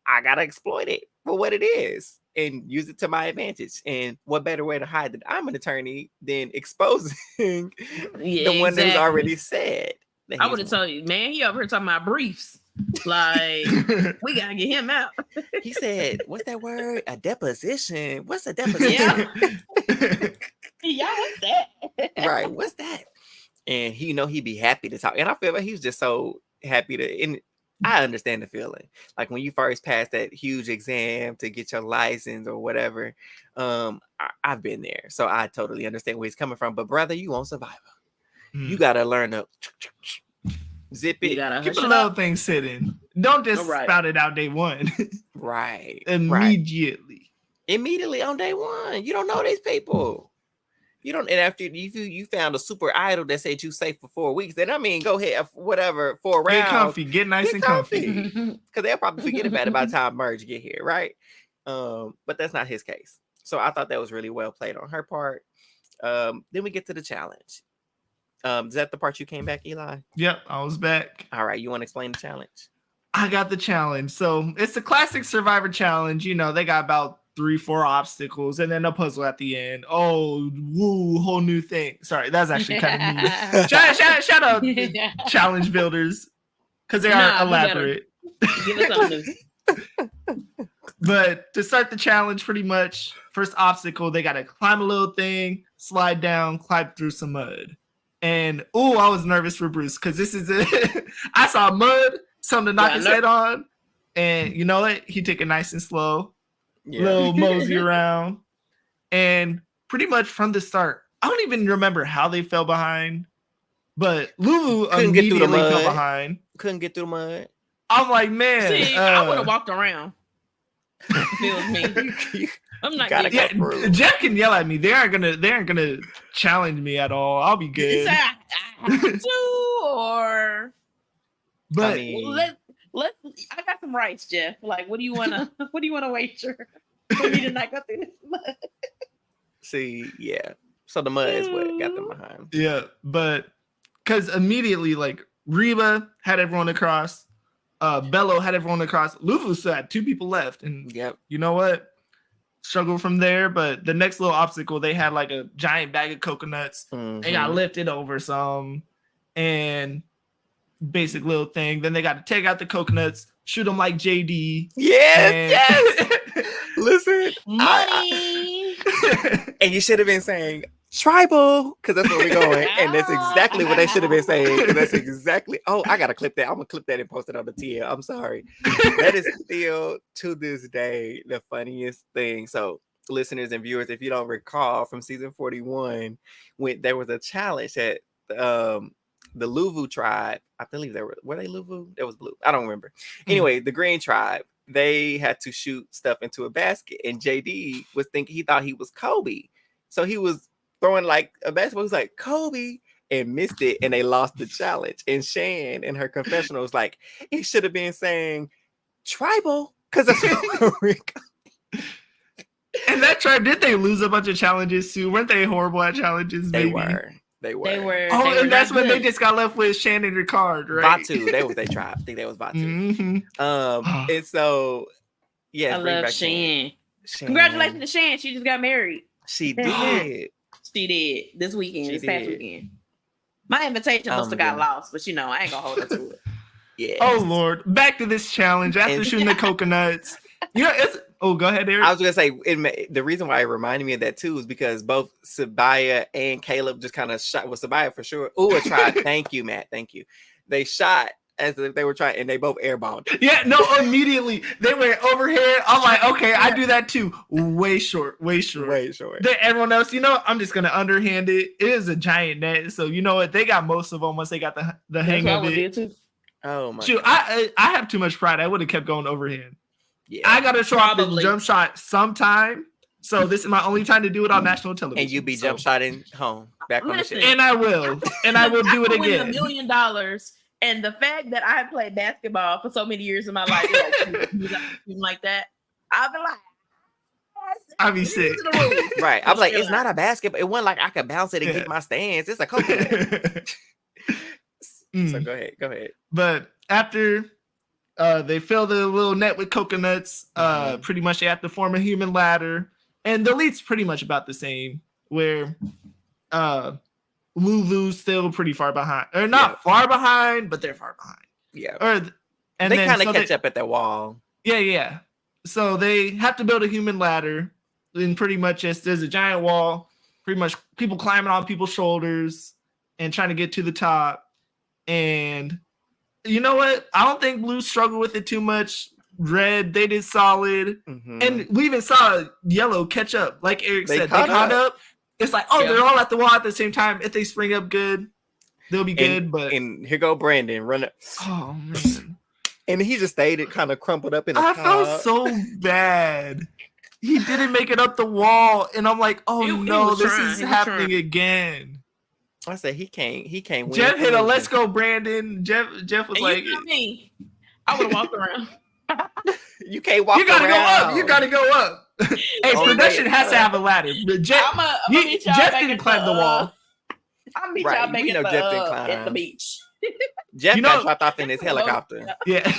Speaker 4: I gotta exploit it for what it is and use it to my advantage. And what better way to hide that I'm an attorney than exposing the one who's already said.
Speaker 2: I would have told you, man, he over here talking about briefs. Like, we gotta get him out.
Speaker 4: He said, "What's that word? A deposition? What's a deposition?"
Speaker 2: Yeah, what's that?
Speaker 4: Right? What's that? And he'd be happy to talk. And I feel like he was just so happy to. And I understand the feeling. Like when you first pass that huge exam to get your license or whatever. I've been there, so I totally understand where he's coming from. But brother, you won't survive. You gotta learn to zip it.
Speaker 3: Keep a little thing sitting. Don't just spout it out day one.
Speaker 4: Right.
Speaker 3: Immediately.
Speaker 4: Immediately on day one. You don't know these people. You don't. And after you found a super idol that said you safe for 4 weeks, then I mean, go ahead, whatever, for a round.
Speaker 3: Get comfy. Get nice and comfy.
Speaker 4: Because they'll probably forget about it by the time Merge get here, right? But that's not his case. So I thought that was really well played on her part. Then we get to the challenge. Is that the part you came back, Eli?
Speaker 3: Yep, I was back.
Speaker 4: All right, you want to explain the challenge?
Speaker 3: I got the challenge. So it's a classic Survivor challenge. They got about 3-4 obstacles and then a puzzle at the end. Oh, woo, whole new thing. Sorry, that's actually kind of mean. Shout out challenge builders because they are elaborate.
Speaker 2: Give us something new.
Speaker 3: But to start the challenge, pretty much, first obstacle, they got to climb a little thing, slide down, climb through some mud. And, I was nervous for Bruce because this is it. I saw mud, something to knock his head on. And you know what? He took it nice and slow. Little mosey around. And pretty much from the start, I don't even remember how they fell behind. But Lulu immediately fell behind.
Speaker 4: Couldn't get through the mud.
Speaker 3: I'm like, man.
Speaker 2: See, I would have walked around. Feels me. I'm not
Speaker 3: getting Jeff can yell at me. They aren't gonna challenge me at all. I'll be good.
Speaker 2: He said I have to, or
Speaker 3: but
Speaker 2: I mean, let's. I got some rice, Jeff. Like, what do you wanna wager for me to not go through this mud?
Speaker 4: See, yeah. So the mud is what got them behind.
Speaker 3: Yeah, but because immediately, like Reba had everyone across. Bello had everyone across. Lufu still had 2 people left, and you know what? Struggle from there. But the next little obstacle, they had like a giant bag of coconuts. They got lifted over some, and basic little thing. Then they got to take out the coconuts, shoot them like JD.
Speaker 4: Yes. Listen,
Speaker 2: money.
Speaker 4: And you should have been saying tribal, because that's where we're going. And that's exactly what they should have been saying. That's exactly. Oh, I gotta clip that. I'm gonna clip that and post it on the TL. I'm sorry. That is still to this day the funniest thing. So, listeners and viewers, if you don't recall from season 41, when there was a challenge that the Luvu tribe, I believe were they Luvu? That was blue. I don't remember. Anyway, the green tribe, they had to shoot stuff into a basket, and JD was thinking, he thought he was Kobe, so he was throwing like a basketball. He was like Kobe, and missed it, and they lost the challenge. And Shan in her confessional was like, he should have been saying tribal, because that's where we're going.
Speaker 3: And that tribe, did they lose a bunch of challenges too? Weren't they horrible at challenges?
Speaker 4: They
Speaker 3: maybe?
Speaker 4: were.
Speaker 3: Oh, and that's when they just got left with Shannon Ricard, right?
Speaker 4: Batu, that was their tribe. I think that was Batu. And so, yeah,
Speaker 2: I love Shan. Congratulations to Shan. She just got married.
Speaker 4: She did.
Speaker 2: She did this weekend. This past weekend. My invitation must have got lost, but I ain't gonna hold her to it.
Speaker 4: Yeah.
Speaker 3: Oh Lord, back to this challenge after shooting the coconuts. Go ahead, Eric.
Speaker 4: I was gonna say the reason why it reminded me of that too is because both Sabaya and Caleb just kind of shot. Well, Sabaya for sure. A tried. Thank you, Matt. Thank you. They shot as if they were trying, and they both airballed.
Speaker 3: Yeah, no, immediately they went overhead. I'm like, okay, I do that too. Way short. Then everyone else, I'm just gonna underhand it. It is a giant net, so you know what? They got most of them once they got the hang of it.
Speaker 4: Oh my!
Speaker 3: Shoot, I have too much pride. I would have kept going overhand. Yeah, I gotta show up the jump shot sometime. So this is my only time to do it on national television.
Speaker 4: And you be jump shotting home back on the shit.
Speaker 3: And I will do it again.
Speaker 2: $1 million. And the fact that I played basketball for so many years in my life, like that, I'll be like,
Speaker 3: I'll be sick.
Speaker 4: Right. I'm like, it's not a basketball. It wasn't like I could bounce it and get my stance. It's a coconut. So go ahead.
Speaker 3: But after they fill the little net with coconuts, pretty much they have to form a human ladder. And the lead's pretty much about the same, where Lulu's still pretty far behind. Or not far behind, but they're far behind.
Speaker 4: Yeah.
Speaker 3: Or And
Speaker 4: they
Speaker 3: then
Speaker 4: kind of
Speaker 3: so
Speaker 4: catch up at that wall.
Speaker 3: Yeah. So they have to build a human ladder, and pretty much there's a giant wall. Pretty much people climbing on people's shoulders and trying to get to the top. And you know what? I don't think Blue struggled with it too much. Red, they did solid.
Speaker 4: Mhm.
Speaker 3: And we even saw Yellow catch up. Like Eric said, they caught up. It's like, they're all at the wall at the same time. If they spring up good, they'll be good. But
Speaker 4: here go Brandon running.
Speaker 3: Oh man.
Speaker 4: And he just stayed it kind of crumpled up in the
Speaker 3: I felt so bad. He didn't make it up the wall. And I'm like, this is happening again.
Speaker 4: I said he can't win.
Speaker 3: Jeff hit a let's go, Brandon. Jeff was like,
Speaker 2: you know me. I would have walked around.
Speaker 4: You can't walk.
Speaker 3: You gotta
Speaker 4: around.
Speaker 3: go up. You gotta go up. Hey, production has to have a ladder. But Jeff didn't climb the wall.
Speaker 2: I'll meet y'all back at the beach.
Speaker 4: Jeff got dropped off in his helicopter.
Speaker 3: Yeah,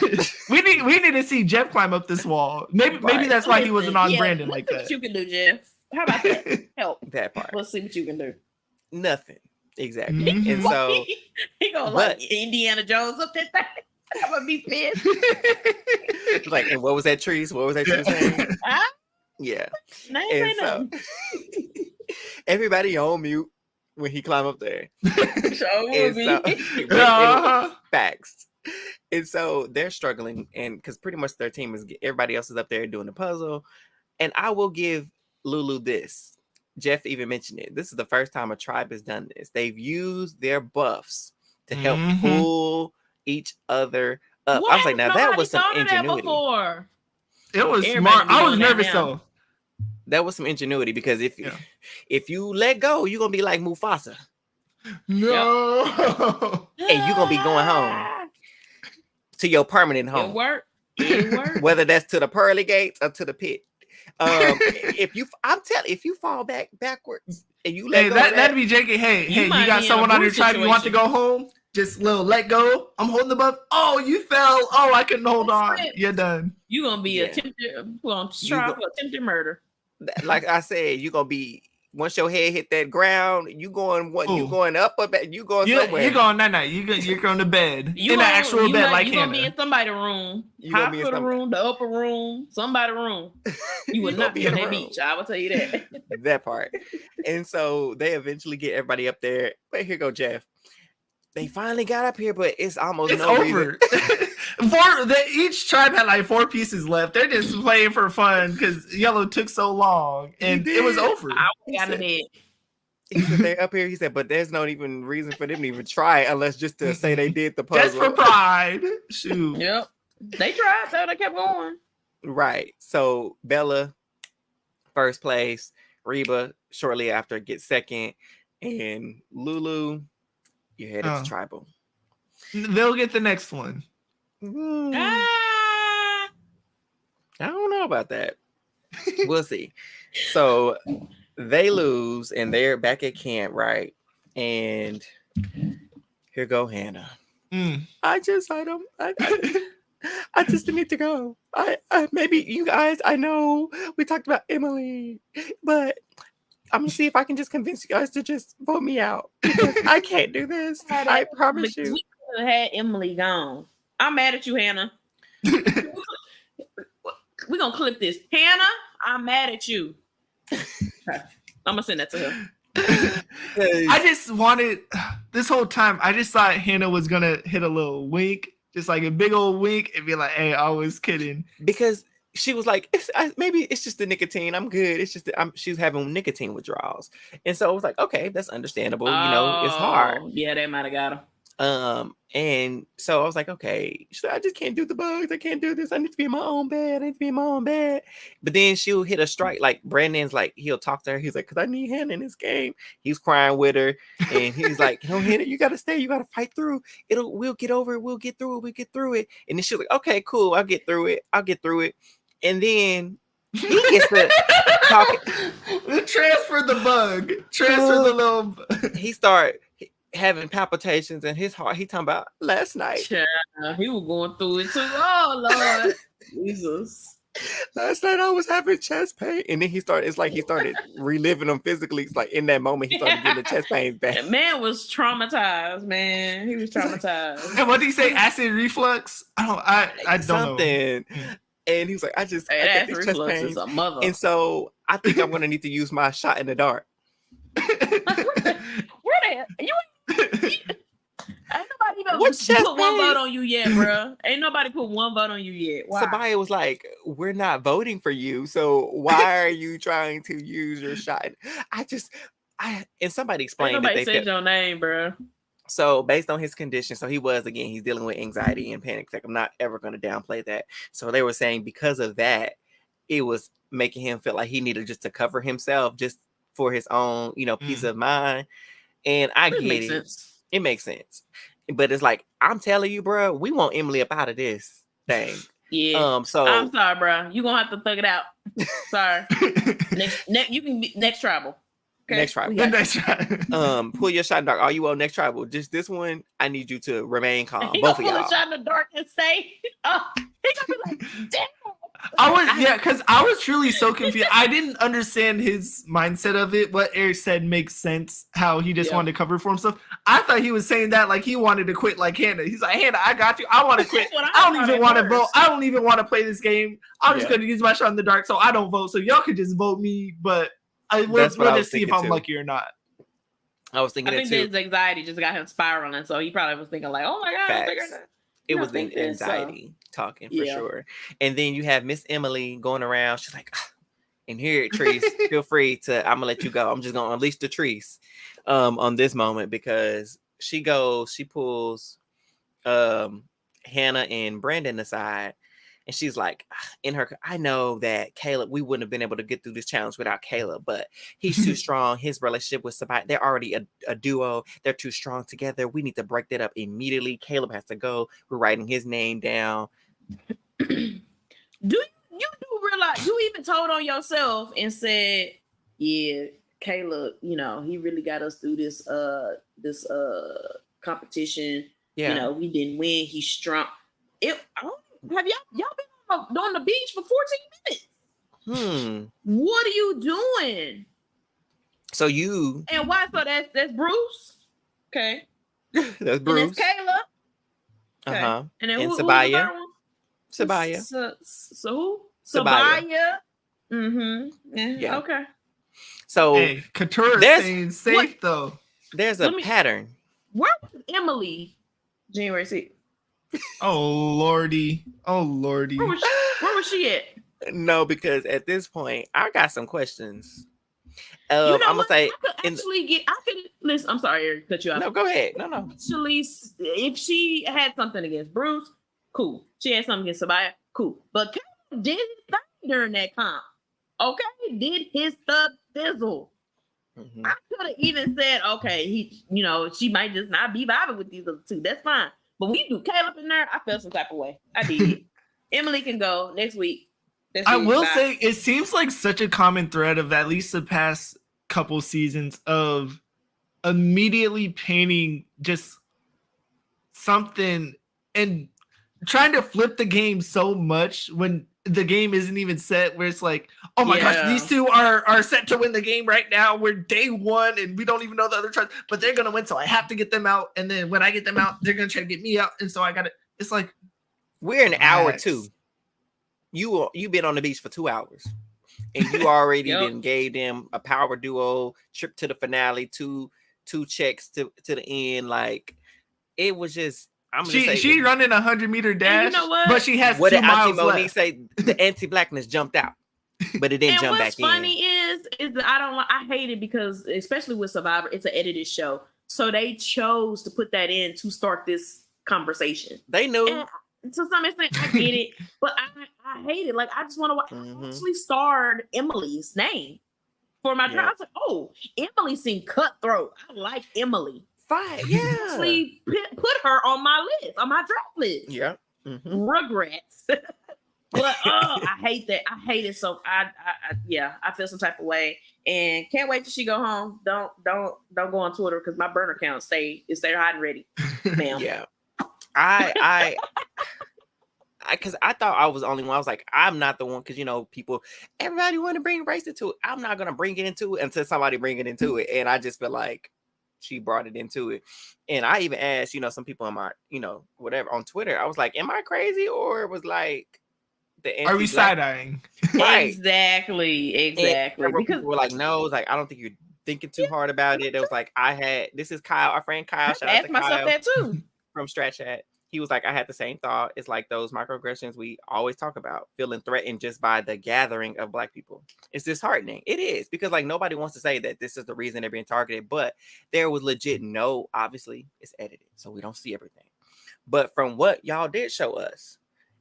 Speaker 3: we need to see Jeff climb up this wall. Maybe that's why he wasn't on Brandon like that.
Speaker 2: What you can do, Jeff? How about that? Help
Speaker 4: that part.
Speaker 2: Let's see what you can do.
Speaker 4: Nothing. Exactly.
Speaker 3: Mm-hmm.
Speaker 4: And so
Speaker 2: he gonna like Indiana Jones up that thing. I'm gonna be pissed.
Speaker 4: Like, and what was that tree? What was that tree saying? Yeah. And so everybody on mute when he climbed up there. Facts. And so they're struggling, and because pretty much their team is everybody else is up there doing the puzzle. And I will give Lulu this. Jeff even mentioned it. This is the first time a tribe has done this. They've used their buffs to help pull each other up. I was like, now that was some ingenuity.
Speaker 3: It was smart. I was nervous though.
Speaker 4: That was some ingenuity because if you let go, you're gonna be like Mufasa.
Speaker 3: No.
Speaker 4: And you're gonna be going home to your permanent home.
Speaker 2: It worked.
Speaker 4: Whether that's to the pearly gates or to the pit. If you fall backwards and you let go,
Speaker 3: that'd be JK. Hey, you got someone on your tribe you want to go home? Just let go. I'm holding the buff. Oh, you fell. Oh, I couldn't hold on. You're done.
Speaker 2: You're gonna be attempted murder.
Speaker 4: Like I said, you're gonna be once your head hit that ground, you going up, you going somewhere.
Speaker 3: You're going night. You're going to bed. In the actual bed, like
Speaker 2: you're gonna be in somebody's room. Hospital room, the upper room, somebody's room. You would not be on that beach. I will tell you that.
Speaker 4: That part. And so they eventually get everybody up there. But here go Jeff. They finally got up here, but it's almost
Speaker 3: over. Each tribe had like 4 pieces left. They're just playing for fun because Yellow took so long, and it was over.
Speaker 2: I got in bed.
Speaker 4: He said they're up here. He said, but there's no even reason for them to even try unless just to say they did the puzzle.
Speaker 3: Just for pride. Shoot.
Speaker 2: Yep. They tried, so they kept going.
Speaker 4: Right. So Bella, first place. Reba, shortly after, gets second. And Lulu, you're headed to tribal.
Speaker 3: They'll get the next one.
Speaker 4: I don't know about that. We'll see. So they lose and they're back at camp, right? And here go Hannah. I just need to go. I maybe you guys, I know we talked about Emily, but I'm gonna see if I can just convince you guys to just vote me out. I can't do this. I promise you.
Speaker 2: We could have had Emily gone. I'm mad at you, Hannah. We're gonna clip this. Hannah, I'm mad at you. I'm gonna send that to her.
Speaker 3: I just wanted this whole time. I just thought Hannah was gonna hit a little wink, just like a big old wink, and be like, "Hey, I was kidding."
Speaker 4: Because she was like, maybe it's just the nicotine. I'm good. It's just that she's having nicotine withdrawals, and so I was like, okay, that's understandable. You know, it's hard.
Speaker 2: Yeah, that might have got her.
Speaker 4: And so I was like, okay, I just can't do the bugs. I can't do this. I need to be in my own bed. But then she'll hit a strike. Like Brandon's like, he'll talk to her. He's like, because I need Hannah in this game. He's crying with her. And he's like, no, Hannah, you got to stay. You got to fight through. We'll get over it. We'll get through it. And then she's like, okay, cool. I'll get through it. And then he gets to talking.
Speaker 3: Transfer the bug. Transfer the little.
Speaker 4: He started having palpitations in his heart. He talking about last night.
Speaker 2: Yeah, he was going through it too. Oh Lord, Jesus.
Speaker 4: Last night I was having chest pain, and then he started reliving them physically. It's like in that moment he started getting the chest pain back.
Speaker 2: That man was traumatized, man. He was traumatized.
Speaker 3: And what did he say? Acid reflux? I don't
Speaker 4: Something.
Speaker 3: know.
Speaker 4: And he was like, I get
Speaker 2: That
Speaker 4: these chest
Speaker 2: reflux
Speaker 4: pains.
Speaker 2: is a mother.
Speaker 4: And so I think I'm gonna need to use my shot in the dark.
Speaker 2: Where the hell? Ain't nobody even
Speaker 4: What chest
Speaker 2: put one
Speaker 4: pain?
Speaker 2: vote on you yet, bro. Ain't nobody put one vote on you yet. Why?
Speaker 4: Sabaya was like, we're not voting for you, so why are you trying to use your shot? And somebody
Speaker 2: Ain't
Speaker 4: explained that
Speaker 2: nobody
Speaker 4: they
Speaker 2: said
Speaker 4: felt,
Speaker 2: your name, bro.
Speaker 4: so based on his condition, so he's dealing with anxiety and panic attack. I'm not ever going to downplay that. So they were saying because of that, it was making him feel like he needed just to cover himself just for his own, peace of mind. And I
Speaker 2: It
Speaker 4: get
Speaker 2: makes
Speaker 4: it.
Speaker 2: sense.
Speaker 4: It makes sense. But it's like, I'm telling you, bro, we want Emily up out of this thing.
Speaker 2: Yeah.
Speaker 4: So
Speaker 2: I'm sorry, bro. You gonna have to thug it out. Sorry. next you can be next tribal. Okay?
Speaker 4: Next tribal.
Speaker 2: We got
Speaker 3: Next try.
Speaker 4: Pull your shot in the dark. Are you on next tribal? Just this one, I need you to remain calm.
Speaker 2: He
Speaker 4: Both of
Speaker 2: gonna pull
Speaker 4: y'all.
Speaker 2: a shot in the dark and say, oh, he gonna be like, damn.
Speaker 3: Because I was truly so confused. I didn't understand his mindset of it. What Eric said makes sense. How he just wanted to cover for himself. I thought he was saying that like he wanted to quit, like Hannah. He's like, Hannah, I got you. I want to quit. I don't even want to vote. I don't even want to play this game. I'm just going to use my shot in the dark, so I don't vote. So y'all could just vote me, but we'll just see if I'm lucky or not.
Speaker 4: I was thinking
Speaker 2: I think his anxiety just got him spiraling, so he probably was thinking like, "Oh my god,
Speaker 4: it was the anxiety talking for sure." And then you have Miss Emily going around. She's like, "And here, Treese, feel free to. I'm gonna let you go. I'm just gonna unleash the Treese on this moment because she pulls Hannah and Brandon aside." And she's like, I know that Caleb, we wouldn't have been able to get through this challenge without Caleb, but he's too strong. His relationship with Sabaya, they're already a duo. They're too strong together. We need to break that up immediately. Caleb has to go. We're writing his name down.
Speaker 2: Do you realize you even told on yourself and said, yeah, Caleb, he really got us through this competition.
Speaker 4: Yeah.
Speaker 2: We didn't win. He's strong. Have y'all been on the beach for 14 minutes? What are you doing?
Speaker 4: So you
Speaker 2: and why? So that's Bruce. Okay,
Speaker 4: that's Bruce.
Speaker 2: And that's Caleb.
Speaker 4: Okay.
Speaker 2: And then
Speaker 4: who's
Speaker 2: Sabaya.
Speaker 4: So
Speaker 2: who? Sabaya.
Speaker 4: Yeah.
Speaker 2: Okay.
Speaker 4: So
Speaker 3: hey, Couture is staying safe though.
Speaker 4: There's a pattern.
Speaker 2: Where was Emily January 6th?
Speaker 3: Oh lordy. Where
Speaker 2: was she at?
Speaker 4: No, because at this point, I got some questions. I'm gonna say
Speaker 2: listen. I'm sorry, Eric, cut you off.
Speaker 4: No, go ahead. No.
Speaker 2: Actually, if she had something against Bruce, cool. She had something against Sabaya, cool. But Kevin did his thing during that comp. Okay, did his thug fizzle. Mm-hmm. I could have even said, okay, she might just not be vibing with these other two. That's fine. But when you do Caleb in there, I felt some type of way. I did. Emily can go next week.
Speaker 3: I will say it seems like such a common thread of at least the past couple seasons of immediately painting just something and trying to flip the game so much when the game isn't even set, where it's like, oh my gosh, these two are set to win the game right now. We're day one and we don't even know the other tribes, but they're gonna win, so I have to get them out. And then when I get them out, they're gonna try to get me out, and so I gotta. It's like
Speaker 4: we're an hour 2. You've been on the beach for 2 hours, and you already then gave them a power duo trip to the finale, two checks to the end. Like it was just.
Speaker 3: She running 100-meter dash,
Speaker 2: you know what?
Speaker 3: But she has
Speaker 4: what
Speaker 3: 2
Speaker 4: did
Speaker 3: miles
Speaker 4: Auntie Monique
Speaker 3: left.
Speaker 4: say? The anti-blackness jumped out, but it didn't jump back in.
Speaker 2: What's funny is that I hate it because, especially with Survivor, it's an edited show, so they chose to put that in to start this conversation.
Speaker 4: They knew.
Speaker 2: And to some extent, I get it, but I hate it. Like I just want to watch. I actually starred Emily's name for my trial. I was like, oh, Emily seemed cutthroat. I like Emily.
Speaker 4: Fine, yeah.
Speaker 2: Actually put her on my list, on my draft list.
Speaker 4: Yeah.
Speaker 2: Regrets. But I hate that. I hate it. So I feel some type of way, and can't wait till she go home. Don't go on Twitter because my burner count stay hot and ready, ma'am.
Speaker 4: Yeah. I because I thought I was the only one. I was like, I'm not the one, because everybody want to bring race into it. I'm not gonna bring it into it until somebody bring it into it. And I just feel like she brought it into it. And I even asked, some people on my, whatever on Twitter. I was like, am I crazy, or it was like the
Speaker 3: Are we side-eyeing?
Speaker 4: Right.
Speaker 2: Exactly.
Speaker 4: Because
Speaker 2: Because
Speaker 4: people were like, no, it's like, I don't think you're thinking too hard about it. It was like, this is Kyle, our friend Kyle.
Speaker 2: I asked myself that too.
Speaker 4: From Strat Chat. He was like, I had the same thought. It's like those microaggressions we always talk about, feeling threatened just by the gathering of Black people. It's disheartening. It is, because like nobody wants to say that this is the reason they're being targeted, but there was legit obviously it's edited, so we don't see everything. But from what y'all did show us,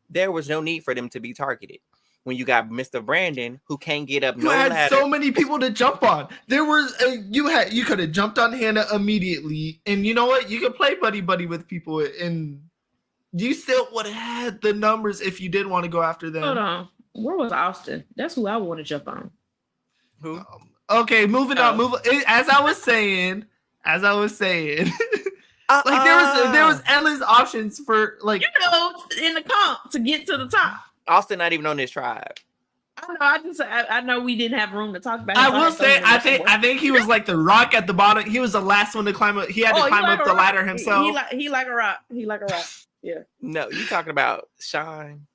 Speaker 4: there was no need for them to be targeted. When you got Mr. Brandon, who can't get up
Speaker 3: you had so many people to jump on. There was you could have jumped on Hannah immediately, and you know what? You could play buddy with people, and you still would have had the numbers if you did want to go after them.
Speaker 2: Hold on, where was Austin? That's who I want to jump on.
Speaker 4: Who?
Speaker 3: Okay, moving on. As I was saying, like there was endless options for like
Speaker 2: in the comp to get to the top.
Speaker 4: Austin not even on this tribe.
Speaker 2: I know. I know we didn't have room to talk about.
Speaker 3: I will say, I think he was like the rock at the bottom. He was the last one to climb up. He had to climb up the ladder himself.
Speaker 2: He like a rock. Yeah.
Speaker 4: No, you talking about Shine?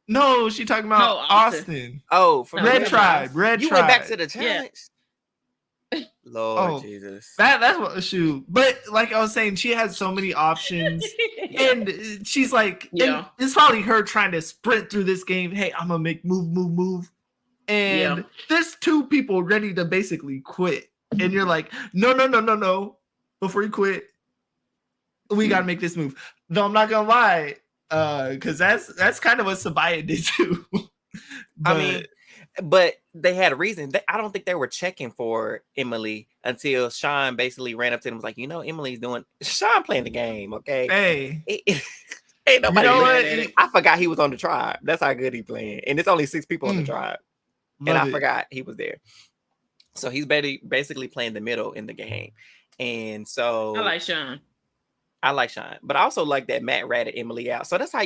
Speaker 3: No, she talking about Austin.
Speaker 4: Oh, from
Speaker 3: Red Tribe.
Speaker 4: You went back to the challenge. Yeah. Lord Jesus.
Speaker 3: That's what shoot. But like I was saying, she has so many options. And she's like, and it's probably her trying to sprint through this game. Hey, I'm gonna make move. And there's two people ready to basically quit. And you're like, no. Before you quit, we gotta make this move. Though I'm not gonna lie, because that's kind of what Sabaya did too.
Speaker 4: But they had a reason. I don't think they were checking for Emily until Sean basically ran up to them and was like, Emily's doing Sean playing the game, okay?
Speaker 3: Hey.
Speaker 4: Ain't nobody I forgot he was on the tribe. That's how good he playing. And it's only 6 people on the tribe. I forgot he was there. So he's basically playing the middle in the game. And so
Speaker 2: I like Sean.
Speaker 4: But I also like that Matt ratted Emily out. So that's how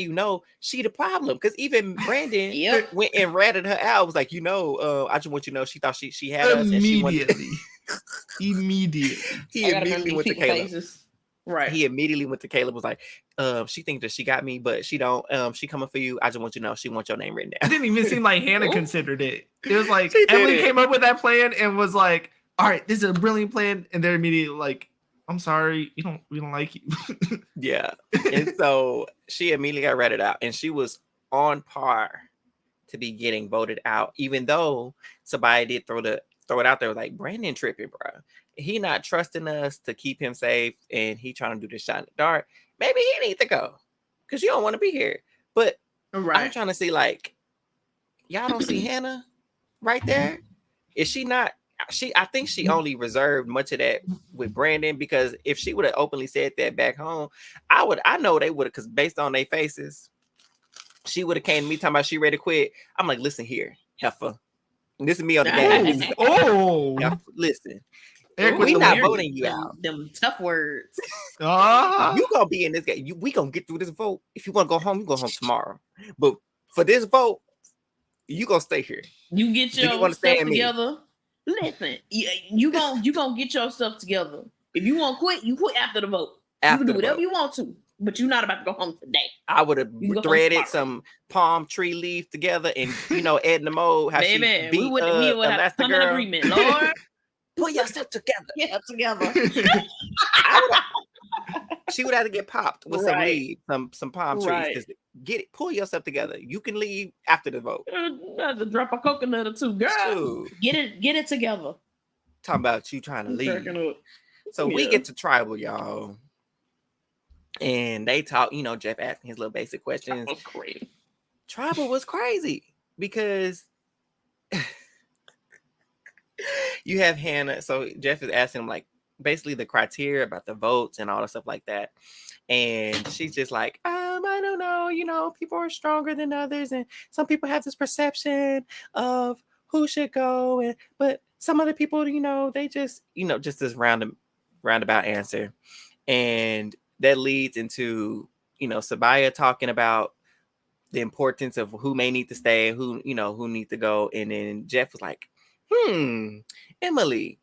Speaker 4: she the problem. Because even Brandon went and ratted her out. Was like, I just want you to know she thought she had us.
Speaker 3: Immediately.
Speaker 4: He immediately went to Caleb.
Speaker 2: Right.
Speaker 4: He immediately went to Caleb, was like, she thinks that she got me, but she don't. She coming for you. I just want you to know she wants your name written down.
Speaker 3: It didn't even seem like Hannah considered it. It was like Emily came up with that plan and was like, all right, this is a brilliant plan. And they're immediately like, I'm sorry, we don't like you.
Speaker 4: Yeah. And so she immediately got ratted out, and she was on par to be getting voted out, even though somebody did throw it out there like, Brandon tripping, bro. He not trusting us to keep him safe, and he trying to do this shot in the dark. Maybe he need to go because you don't want to be here. But I'm trying to see, like, y'all don't see Hannah right there. Is she not? I think she only reserved much of that with Brandon, because if she would have openly said that back home, I know they would have, because based on their faces, she would have came to me talking about she ready to quit. I'm like, listen here, heifer. And this is me on the game. Heifer, listen. We not voting you out.
Speaker 2: Them tough words.
Speaker 4: You gonna be in this game. We gonna get through this vote. If you want to go home, you go home tomorrow. But for this vote, you gonna stay here.
Speaker 2: You get your stuff together. Listen, you gonna get your stuff together. If you want to quit, you quit after the vote. You can do whatever you want to, but you're not about to go home today.
Speaker 4: I would have threaded some palm tree leaf together and Edna Mode. How
Speaker 2: baby,
Speaker 4: she beat
Speaker 2: we would have come in agreement, Lord.
Speaker 4: Put yourself together.
Speaker 2: Get together.
Speaker 4: She would have to get popped with some leaves, some palm trees. Pull yourself together. You can leave after the vote.
Speaker 2: Have to drop a coconut or two, girl. Dude. Get it together.
Speaker 4: Talking about you trying to leave. So we get to tribal, y'all, and they talk. Jeff asking his little basic questions.
Speaker 2: That was crazy.
Speaker 4: Tribal was crazy because you have Hannah. So Jeff is asking him, like, basically the criteria about the votes and all the stuff like that. And she's just like, I don't know, people are stronger than others. And some people have this perception of who should go. But some other people, they just, just this roundabout answer. And that leads into, Sabaya talking about the importance of who may need to stay, who need to go. And then Jeff was like, Emily,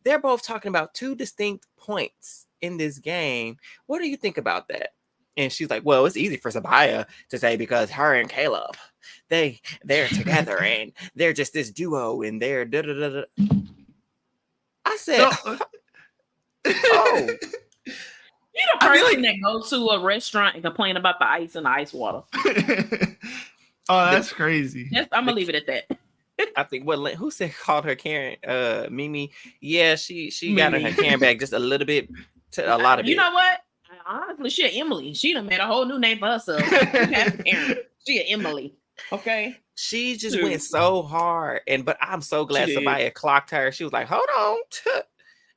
Speaker 4: they're both talking about two distinct points in this game. What do you think about that? And she's like, well, it's easy for Sabaya to say because her and Caleb, they're together and they're just this duo and they're da da da da. I said, oh.
Speaker 2: You the person that goes to a restaurant and complain about the ice and the ice water.
Speaker 3: Oh, that's crazy.
Speaker 2: I'm gonna leave it at that.
Speaker 4: I think who called her Karen? Mimi. Yeah, she got her Karen back just a little bit to a lot of it.
Speaker 2: You know what? Honestly, she Emily. She done made a whole new name for herself. She Emily. Okay.
Speaker 4: She just went so hard, but I'm so glad somebody clocked her. She was like, "Hold on,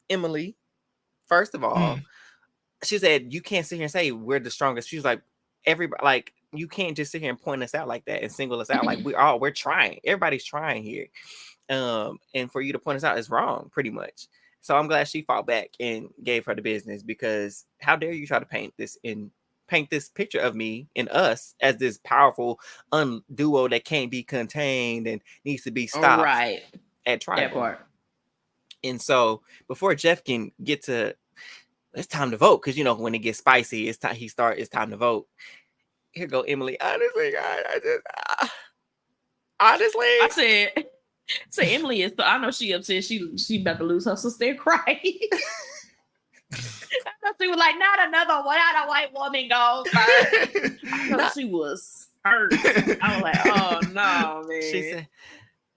Speaker 4: Emily. First of all, she said you can't sit here and say we're the strongest." She was like, "Everybody, like you can't just sit here and point us out like that and single us out. Like we're trying. Everybody's trying here, and for you to point us out is wrong, pretty much." So I'm glad she fought back and gave her the business, because how dare you try to paint this picture of me and us as this powerful duo that can't be contained and needs to be stopped at Tribal.
Speaker 2: That part.
Speaker 4: And so before Jeff can get to, it's time to vote, because when it gets spicy, it's time to vote. Here go Emily. Honestly, guys, I
Speaker 2: said Emily is. I know she upset. She about to lose her sister and cry. I thought she was like, not another white woman goes first. I thought she was hurt. I was like, oh no, man.
Speaker 4: She said,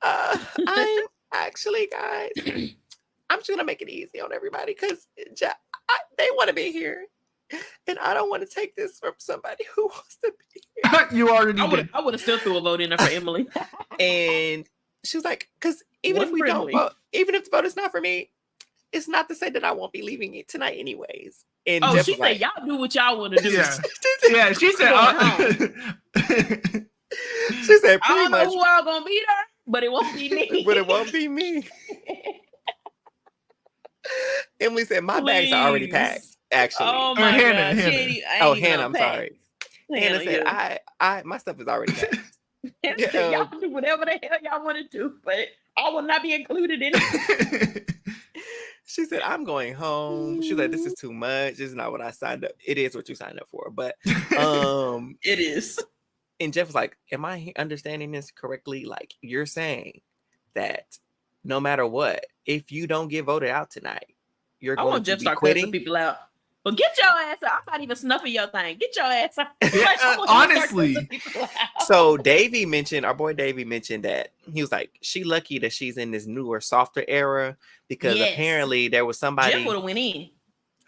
Speaker 4: I'm actually, guys, I'm just gonna make it easy on everybody because they want to be here. And I don't want to take this from somebody who wants to be here.
Speaker 3: You already did.
Speaker 2: I would have still threw a vote in there for Emily.
Speaker 4: And she was like, because even if we don't vote, even if the vote is not for me, it's not to say that I won't be leaving it tonight anyways. And
Speaker 2: Jeff she said,
Speaker 4: like,
Speaker 2: y'all do what y'all want to do.
Speaker 3: Yeah, she said,
Speaker 4: she said,
Speaker 2: I don't know who are going to be there, but it won't be me. Emily said, my bags are already packed. Actually, oh my God,
Speaker 4: Hannah, I'm sorry. Hannah said, I my stuff is already packed.
Speaker 2: Y'all do whatever the hell y'all want to do, but I will not be included in it.
Speaker 4: She said, I'm going home. She's like, this is too much. This is not what I signed up. It is what you signed up for, but
Speaker 2: it is.
Speaker 4: And Jeff was like, am I understanding this correctly? Like, you're saying that no matter what, if you don't get voted out tonight, you're going to be quitting?
Speaker 2: People out. Well, get your ass out. I'm not even snuffing your thing. Get your ass out.
Speaker 3: Honestly.
Speaker 4: So our boy Davey mentioned that he was like, she lucky that she's in this newer, softer era, because apparently there was somebody.
Speaker 2: Jeff would have went in.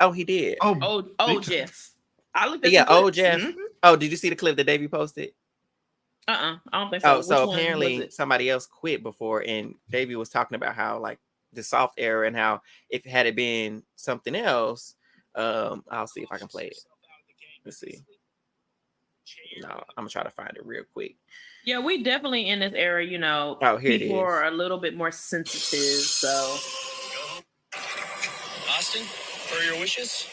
Speaker 4: Oh, he did.
Speaker 2: Oh, Jeff. I looked at
Speaker 4: Jeff. Mm-hmm. Oh, did you see the clip that Davey posted?
Speaker 2: I don't think so.
Speaker 4: Oh, so apparently somebody else quit before, and Davey was talking about how like the soft era and how if it had been something else. I'll see if I can play it. Let's see. No, I'm gonna try to find it real quick.
Speaker 2: Yeah, we definitely in this era, people are a little bit more sensitive. So,
Speaker 5: Austin, for your wishes,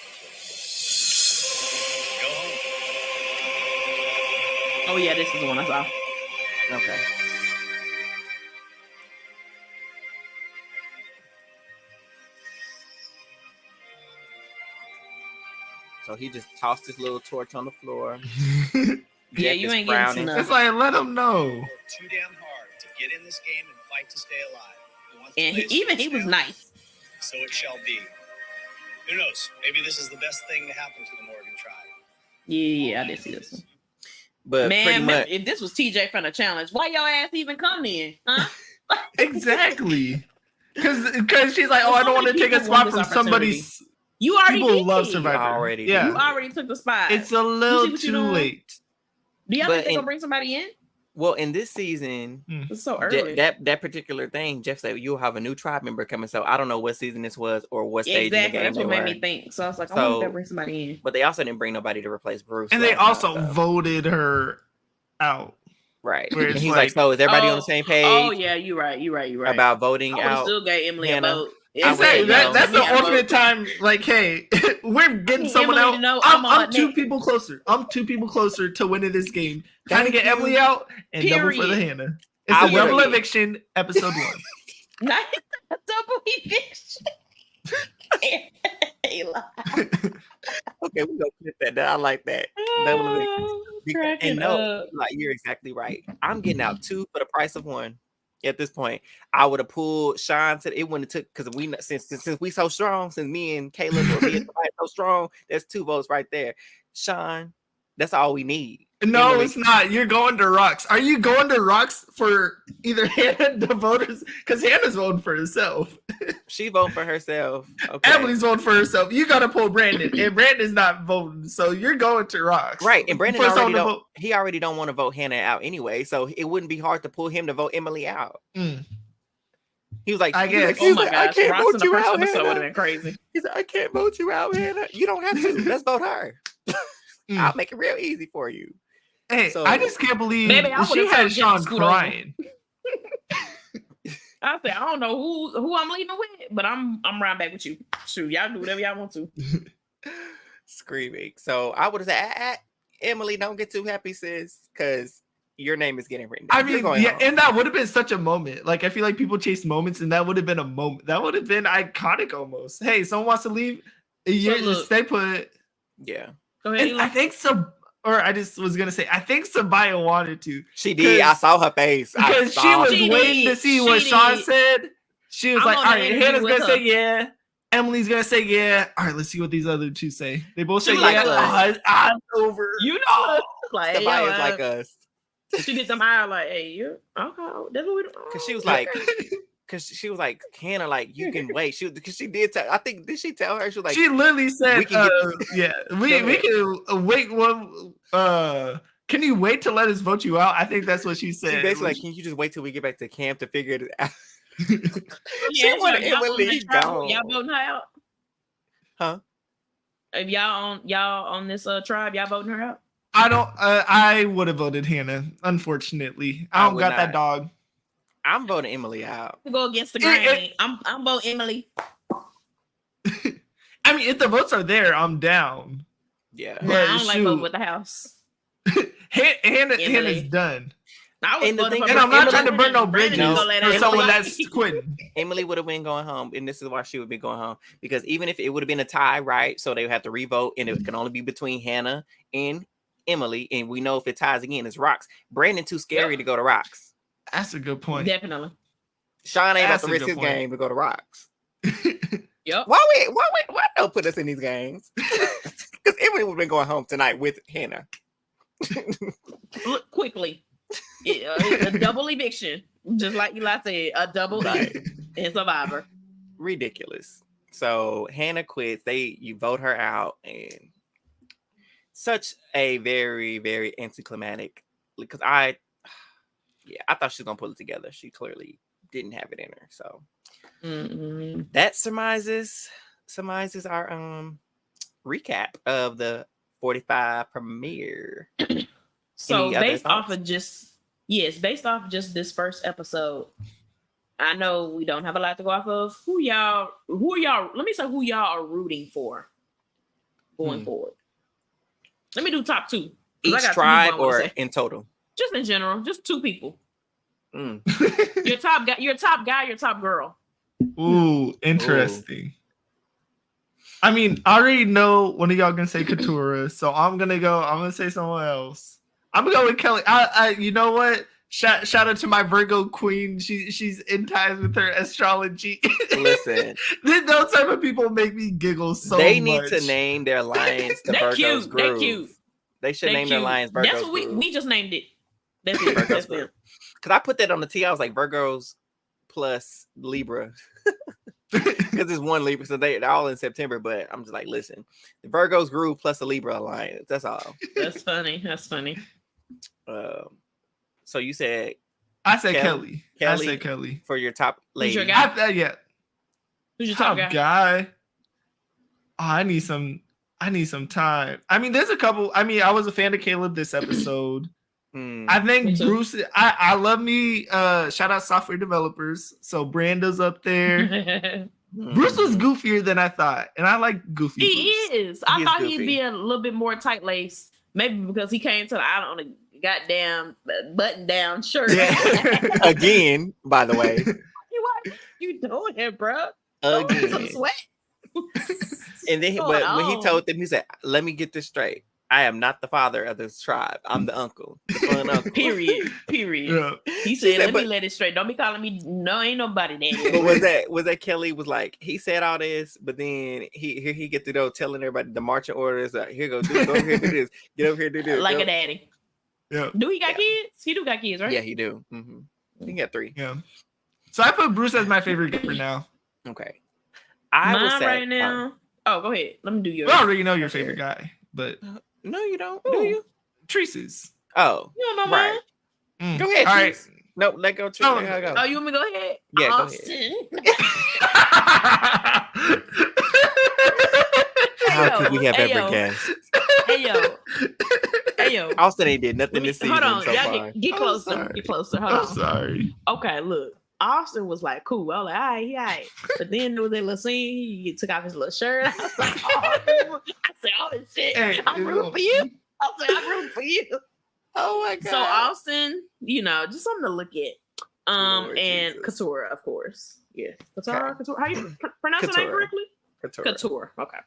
Speaker 5: go home.
Speaker 2: Oh yeah, this is the one I saw.
Speaker 4: Okay. So he just tossed his little torch on the floor.
Speaker 2: Yeah, you ain't getting enough.
Speaker 3: It's like, let him know.
Speaker 5: Too damn hard to get in this game and fight to stay alive.
Speaker 2: And he was nice.
Speaker 5: So it shall be. Who knows? Maybe this is the best thing to happen to the Morgan tribe.
Speaker 2: Yeah, I did see this one.
Speaker 4: But
Speaker 2: man, if this was TJ from the challenge, why your ass even come in? Huh?
Speaker 3: Exactly. Because she's like, I don't want to take a spot from somebody's.
Speaker 2: You already
Speaker 3: people
Speaker 2: did.
Speaker 3: love Survivor.
Speaker 2: You already took the spot.
Speaker 3: It's a little too late.
Speaker 2: Do y'all think they're gonna bring somebody in?
Speaker 4: Well, in this season,
Speaker 2: it's so early.
Speaker 4: That particular thing, Jeff said you'll have a new tribe member coming. So I don't know what season this was or what stage in the game
Speaker 2: that's what made me think. So I was like, I wonder if they bring somebody in.
Speaker 4: But they also didn't bring nobody to replace Bruce.
Speaker 3: And they also voted her out.
Speaker 4: Right. And he's like, so is everybody on the same page?
Speaker 2: Oh yeah, you're right.
Speaker 4: About voting out.
Speaker 2: Still gave Emily a vote.
Speaker 3: Exactly.
Speaker 4: know.
Speaker 3: That's the
Speaker 2: We gotta
Speaker 3: ultimate
Speaker 2: vote.
Speaker 3: time. Like, hey, we're getting someone
Speaker 2: Emily
Speaker 3: out.
Speaker 2: to know
Speaker 3: I'm
Speaker 2: I'm
Speaker 3: two
Speaker 2: on
Speaker 3: people closer. I'm 2 people closer to winning this game. Trying to
Speaker 4: Thank
Speaker 3: get
Speaker 4: you.
Speaker 3: Emily out and double for the
Speaker 2: Period.
Speaker 3: Hannah. It's
Speaker 4: I
Speaker 3: a double
Speaker 2: would've-
Speaker 3: eviction, episode 1.
Speaker 2: Not a double eviction. Eli.
Speaker 4: Okay, we're gonna flip that down. I like that. Double eviction.
Speaker 2: Oh,
Speaker 4: Because-
Speaker 2: cracking
Speaker 4: and no,
Speaker 2: up.
Speaker 4: like you're exactly right. I'm getting out 2 for the price of 1. At this point, I would have pulled Sean to it wouldn't have took because we since we so strong, since me and Caleb or me and somebody so strong, there's 2 votes right there. Sean, that's all we need.
Speaker 3: No,
Speaker 4: Emily-
Speaker 3: it's not. You're going to Rocks. Are you going to Rocks for either Hannah, the voters? Because Hannah's voting for herself.
Speaker 4: She voting for herself. Okay.
Speaker 3: Emily's voting for herself. You got to pull Brandon, and Brandon's not voting, so you're going to Rocks.
Speaker 4: Right, and Brandon
Speaker 3: For
Speaker 4: already
Speaker 3: someone to
Speaker 4: don't.
Speaker 3: vote.
Speaker 4: He already don't want to vote Hannah out anyway, so it wouldn't be hard to pull him to vote Emily out.
Speaker 3: Mm.
Speaker 4: He was like,
Speaker 3: I
Speaker 4: he was
Speaker 3: guess.
Speaker 4: like,
Speaker 2: Oh my
Speaker 4: I
Speaker 2: gosh,
Speaker 4: can't
Speaker 2: Ross
Speaker 4: vote
Speaker 2: in the
Speaker 4: you
Speaker 2: first
Speaker 4: out,
Speaker 2: episode would have
Speaker 4: Hannah.
Speaker 2: been crazy.
Speaker 4: He's like, I can't vote you out, Hannah. You don't have to. Let's vote her.
Speaker 3: Mm.
Speaker 4: I'll make it real easy for you.
Speaker 3: Hey,
Speaker 4: So-
Speaker 3: I just can't believe
Speaker 2: Baby, I
Speaker 3: she
Speaker 2: would've
Speaker 3: had
Speaker 2: told Jen
Speaker 3: Sean
Speaker 2: to scoot over.
Speaker 3: crying.
Speaker 2: I said, I don't know who I'm leaving with, but I'm right back with you. Shoot, y'all do whatever y'all want to.
Speaker 4: Screaming. So I would have said, Emily, don't get too happy, sis, because your name is getting written down.
Speaker 3: I
Speaker 4: You're
Speaker 3: mean,
Speaker 4: going
Speaker 3: yeah,
Speaker 4: home.
Speaker 3: and that would have been such a moment. Like, I feel like people chase moments, and that would have been a moment. That would have been iconic almost. Hey, someone wants to leave. You
Speaker 2: look-
Speaker 3: stay put.
Speaker 4: Yeah,
Speaker 2: Go ahead,
Speaker 3: And I
Speaker 2: Eli.
Speaker 3: think I just was gonna say, I think Sabaya wanted to
Speaker 4: she did. I saw her face. I
Speaker 3: because she
Speaker 4: saw
Speaker 3: was
Speaker 4: it.
Speaker 2: She
Speaker 3: waiting
Speaker 2: did.
Speaker 3: to see
Speaker 2: She
Speaker 3: what Sean
Speaker 2: did.
Speaker 3: said. She was
Speaker 2: I'm
Speaker 3: like,
Speaker 2: on
Speaker 3: all
Speaker 2: the
Speaker 3: right,
Speaker 2: interview
Speaker 3: Hannah's
Speaker 2: with
Speaker 3: gonna say
Speaker 2: her.
Speaker 3: yeah. Emily's gonna say yeah. All right, let's see what these other 2 say. They both
Speaker 2: She
Speaker 3: say
Speaker 2: was like,
Speaker 3: yeah.
Speaker 2: look,
Speaker 3: It's over.
Speaker 2: You know,
Speaker 3: Oh.
Speaker 2: like, hey,
Speaker 4: Somebody
Speaker 2: yo,
Speaker 4: is like us.
Speaker 2: she did them eye like, hey, you okay? That's what we do.
Speaker 4: Because she was like, Hannah, like, you can wait. Because she did tell, I think, did she tell her? She was like,
Speaker 3: She literally said,
Speaker 4: we can
Speaker 3: yeah,
Speaker 4: Go
Speaker 3: we
Speaker 4: ahead.
Speaker 3: can wait one. Can you wait to let us vote you out? I think that's what she
Speaker 4: she
Speaker 3: said.
Speaker 4: basically like, can you just wait till we get back to camp to figure it out?
Speaker 2: Yeah,
Speaker 4: She wanted
Speaker 2: y'all
Speaker 4: Emily
Speaker 2: voting that tribe,
Speaker 4: gone.
Speaker 2: Y'all voting her out?
Speaker 4: Huh?
Speaker 2: If y'all on this tribe, y'all voting her out?
Speaker 3: I don't. I would have voted Hannah. Unfortunately, I
Speaker 4: I
Speaker 3: don't
Speaker 4: would
Speaker 3: got
Speaker 4: not.
Speaker 3: that dog.
Speaker 4: I'm voting Emily out.
Speaker 2: To go against the
Speaker 3: It-
Speaker 2: grain. I'm voting Emily.
Speaker 3: I mean, if the votes are there, I'm down.
Speaker 4: Yeah.
Speaker 3: But
Speaker 2: Nah, I don't like
Speaker 3: shoot.
Speaker 2: voting with the house.
Speaker 3: Hannah's
Speaker 2: Emily.
Speaker 3: done,
Speaker 2: I was
Speaker 4: And the
Speaker 2: voting
Speaker 4: thing-
Speaker 2: for
Speaker 3: and I'm not
Speaker 2: Emily.
Speaker 3: trying to burn no
Speaker 2: Brandon
Speaker 3: bridges
Speaker 2: ain't
Speaker 4: No.
Speaker 2: gonna let
Speaker 3: for
Speaker 2: that
Speaker 3: someone
Speaker 2: go.
Speaker 3: that's quitting.
Speaker 4: Emily would have been going home, and this is why she would be going home. Because even if it would have been a tie, right? So they would have to revote, and it can only be between Hannah and Emily. And we know if it ties again, it's Rocks. Brandon too scary
Speaker 2: Yep.
Speaker 4: to go to Rocks.
Speaker 3: That's a good point.
Speaker 2: Definitely.
Speaker 4: Sean ain't
Speaker 3: That's
Speaker 4: about
Speaker 3: a
Speaker 4: to risk
Speaker 3: good
Speaker 4: his
Speaker 3: point.
Speaker 4: game to go to Rocks.
Speaker 2: Yep.
Speaker 4: Why don't put us in these games? Because Emily would have been going home tonight with Hannah.
Speaker 2: Look, quickly. It's a double eviction. Just like Eli said, a double
Speaker 4: Right.
Speaker 2: in Survivor.
Speaker 4: Ridiculous. So Hannah quits. You vote her out, and such a very, very anticlimactic. Because I thought she was gonna pull it together. She clearly didn't have it in her. So
Speaker 2: Mm-mm.
Speaker 4: that surmises our recap of the 45 premiere.
Speaker 2: So
Speaker 4: Any other
Speaker 2: based off
Speaker 4: thoughts?
Speaker 2: of just this first episode, I know we don't have a lot to go off of. Who y'all? Let me say who y'all are rooting for going forward. Let me do top 2. 'cause I
Speaker 4: Each
Speaker 2: got two
Speaker 4: tribe
Speaker 2: people I wanna
Speaker 4: or
Speaker 2: say.
Speaker 4: in total?
Speaker 2: Just in general, just 2 people.
Speaker 4: Mm.
Speaker 2: Your top guy, your top girl.
Speaker 3: Ooh, interesting. I mean, I already know one of y'all gonna say Katura, so I'm gonna say someone else. I'm gonna go with Kelly. You know what? Shout out to my Virgo queen. She's in ties with her astrology.
Speaker 4: Listen,
Speaker 3: Those type of people make me giggle so
Speaker 4: they
Speaker 3: much.
Speaker 4: need to name their lions the
Speaker 2: They
Speaker 4: Virgo's
Speaker 2: cute. They
Speaker 4: Groove.
Speaker 2: cute.
Speaker 4: They should
Speaker 2: They
Speaker 4: name their
Speaker 2: cute.
Speaker 4: lions Virgo's
Speaker 2: That's what we just named it. That's it.
Speaker 4: Virgo's
Speaker 2: That's
Speaker 4: Groove.
Speaker 2: it.
Speaker 4: Because I put that on the T. I was like Virgos plus Libra. Because it's one Libra, so they're all in September. But I'm just like, listen, the Virgo's Groove plus the Libra alliance. That's all.
Speaker 2: That's funny. That's funny.
Speaker 4: So you said
Speaker 3: I said Kelly. I
Speaker 4: Kelly.
Speaker 3: said Kelly.
Speaker 4: for your top
Speaker 2: Who's your
Speaker 4: lady.
Speaker 2: guy?
Speaker 3: Yeah.
Speaker 2: Who's your top
Speaker 3: Top
Speaker 2: guy?
Speaker 3: guy. Oh, I need some time. I mean, there's a couple. I mean, I was a fan of Caleb this episode.
Speaker 4: Hmm.
Speaker 3: I think
Speaker 2: Me too.
Speaker 3: Bruce. I love me. Shout out software developers. So Brando's up there. Bruce was goofier than I thought, and I like goofy.
Speaker 2: He
Speaker 3: Bruce.
Speaker 2: is. I thought
Speaker 4: goofy.
Speaker 2: he'd be a little bit more tight laced. Maybe because he came to the island on a goddamn button down shirt.
Speaker 3: Yeah.
Speaker 4: Again, by the way.
Speaker 2: What you doing, bro? Some
Speaker 4: Again.
Speaker 2: sweat.
Speaker 4: And then
Speaker 2: What's going
Speaker 4: when he
Speaker 2: on?
Speaker 4: told them, he said, "Let me get this straight. I am not the father of this tribe. I'm the uncle, the fun uncle."
Speaker 2: Period.
Speaker 3: Yeah.
Speaker 2: He said, "Let me
Speaker 4: but-
Speaker 2: let it straight. Don't be calling me. No, ain't nobody there."
Speaker 4: But was that Kelly was like, he said all this, but then he get to go telling everybody the marching orders. Here go, go over here, do this. Get over here, do this.
Speaker 2: Like
Speaker 4: Go.
Speaker 2: a daddy.
Speaker 3: Yeah.
Speaker 2: Do he got
Speaker 4: Yeah.
Speaker 2: kids? He do got kids, right?
Speaker 4: Yeah, he do. He got 3.
Speaker 3: Yeah. So I put Bruce as my favorite guy for now.
Speaker 4: Okay. I would
Speaker 2: Mine
Speaker 4: say
Speaker 2: right now. Oh, go ahead. Let me do yours.
Speaker 3: We already know your favorite guy, but
Speaker 4: no, you don't.
Speaker 2: Who?
Speaker 4: Do you?
Speaker 3: Treese's.
Speaker 4: Oh,
Speaker 2: You don't know
Speaker 4: right.
Speaker 2: mine?
Speaker 4: Go ahead.
Speaker 3: All
Speaker 4: Trees. No, let go. Trees.
Speaker 3: Oh,
Speaker 4: Let her go.
Speaker 2: Oh, you want me to go ahead?
Speaker 4: Yeah, go
Speaker 2: Austin.
Speaker 4: How could we have
Speaker 2: Hey,
Speaker 4: ever
Speaker 2: yo.
Speaker 4: guessed?
Speaker 2: Hey yo.
Speaker 4: Austin ain't did
Speaker 2: Let
Speaker 4: nothing
Speaker 2: me-
Speaker 4: this season
Speaker 2: hold on.
Speaker 4: so
Speaker 2: Y'all
Speaker 4: far.
Speaker 2: get
Speaker 3: I'm
Speaker 2: closer.
Speaker 3: sorry.
Speaker 2: Get closer. Hold
Speaker 3: I'm
Speaker 2: on.
Speaker 3: sorry.
Speaker 2: Okay, look. Austin was like, cool. I was like, all right, all right. But then there was that little scene. He took off his little shirt. I was like, oh, I said, oh shit.
Speaker 3: Hey,
Speaker 2: I'm rooting for you. I said, I'm rooting for you.
Speaker 4: Oh my god.
Speaker 2: So Austin, just something to look at.
Speaker 4: Lord
Speaker 2: And
Speaker 4: Jesus.
Speaker 2: Couture, of course. Yeah. Couture,
Speaker 4: Okay.
Speaker 2: Couture. How you pronounce your name
Speaker 4: Couture.
Speaker 2: correctly?
Speaker 4: Couture.
Speaker 2: Couture. Okay.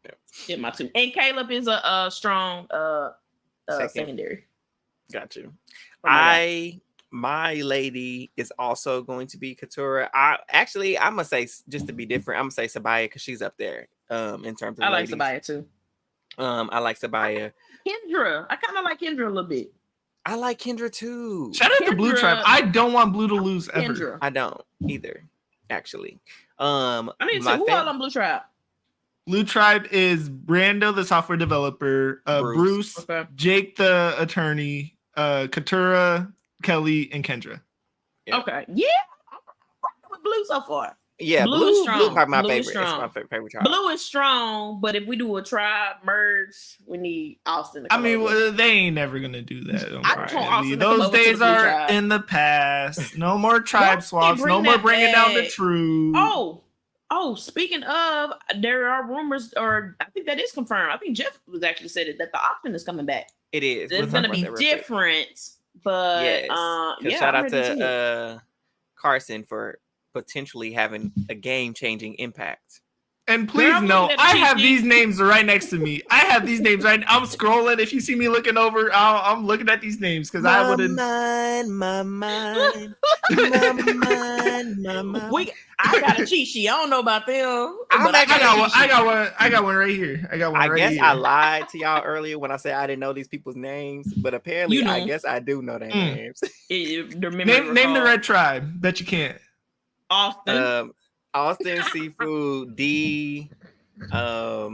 Speaker 4: Yeah.
Speaker 2: Did my 2. And Caleb is a strong
Speaker 4: Second.
Speaker 2: secondary.
Speaker 4: Got you.
Speaker 2: Oh my
Speaker 4: My lady is also going to be Couture. I'm gonna say, just to be different, I'm gonna say Sabaya because she's up there. In terms of
Speaker 2: I like
Speaker 4: ladies.
Speaker 2: Sabaya too.
Speaker 4: I like Sabaya.
Speaker 2: Kendra. I kind of like Kendra a little bit.
Speaker 4: I like Kendra too.
Speaker 3: Shout out to Blue
Speaker 2: Kendra-
Speaker 3: Tribe. I don't want Blue to lose ever.
Speaker 2: Kendra.
Speaker 4: I don't either, actually.
Speaker 2: I need to
Speaker 4: my
Speaker 2: see who all on Blue Tribe.
Speaker 3: Blue Tribe is Brando, the software developer, Bruce,
Speaker 2: Okay.
Speaker 3: Jake, the attorney, Katura, Kelly, and Kendra.
Speaker 4: Yeah.
Speaker 2: Okay. Yeah. I'm rocking with Blue so far.
Speaker 4: Yeah,
Speaker 2: Blue is
Speaker 4: Blue
Speaker 2: strong.
Speaker 4: probably my
Speaker 2: Blue is
Speaker 4: favorite. It's
Speaker 2: strong.
Speaker 4: my favorite tribe.
Speaker 2: Blue is strong, but if we do a tribe merge, we need Austin to
Speaker 3: I
Speaker 2: come
Speaker 3: mean,
Speaker 2: over.
Speaker 3: well, they ain't never gonna do that.
Speaker 2: I just want
Speaker 3: unfortunately.
Speaker 2: Austin to come
Speaker 3: Those
Speaker 2: over to
Speaker 3: days
Speaker 2: the Blue
Speaker 3: are
Speaker 2: Tribe.
Speaker 3: in the past. No more tribe
Speaker 2: Don't
Speaker 3: swaps.
Speaker 2: bring
Speaker 3: No more
Speaker 2: that
Speaker 3: bringing down the
Speaker 2: back.
Speaker 3: truth.
Speaker 2: Oh, speaking of, there are rumors, or I think that is confirmed. I think Jeff was actually said it that the option is coming back.
Speaker 4: It is.
Speaker 2: It's
Speaker 4: We'll
Speaker 2: going to
Speaker 4: talk
Speaker 2: be
Speaker 4: about that real quick.
Speaker 2: different, but
Speaker 4: Yes. 'Cause
Speaker 2: yeah.
Speaker 4: shout
Speaker 2: I'm
Speaker 4: out
Speaker 2: ready see it.
Speaker 4: to Carson for potentially having a game-changing impact.
Speaker 3: And please
Speaker 2: I'm
Speaker 3: know,
Speaker 2: looking at the
Speaker 3: I
Speaker 2: cheat
Speaker 3: have
Speaker 2: sheet.
Speaker 3: these names right next to me. I have these names right. I'm scrolling. If you see me looking over, I'm looking at these names because I wouldn't.
Speaker 4: My mind.
Speaker 2: I got a cheat sheet. I don't know about them,
Speaker 4: I'm
Speaker 2: but
Speaker 4: actually-
Speaker 3: I got one.
Speaker 2: a cheat sheet.
Speaker 3: I got one right here. I got one
Speaker 4: I
Speaker 3: right
Speaker 4: guess
Speaker 3: here.
Speaker 4: I lied to y'all earlier when I said I didn't know these people's names, but apparently
Speaker 2: You know.
Speaker 4: I guess I do know their names.
Speaker 3: Name the red tribe. Bet you can't.
Speaker 2: Austin.
Speaker 4: Austin Seafood, D. Who
Speaker 3: Uh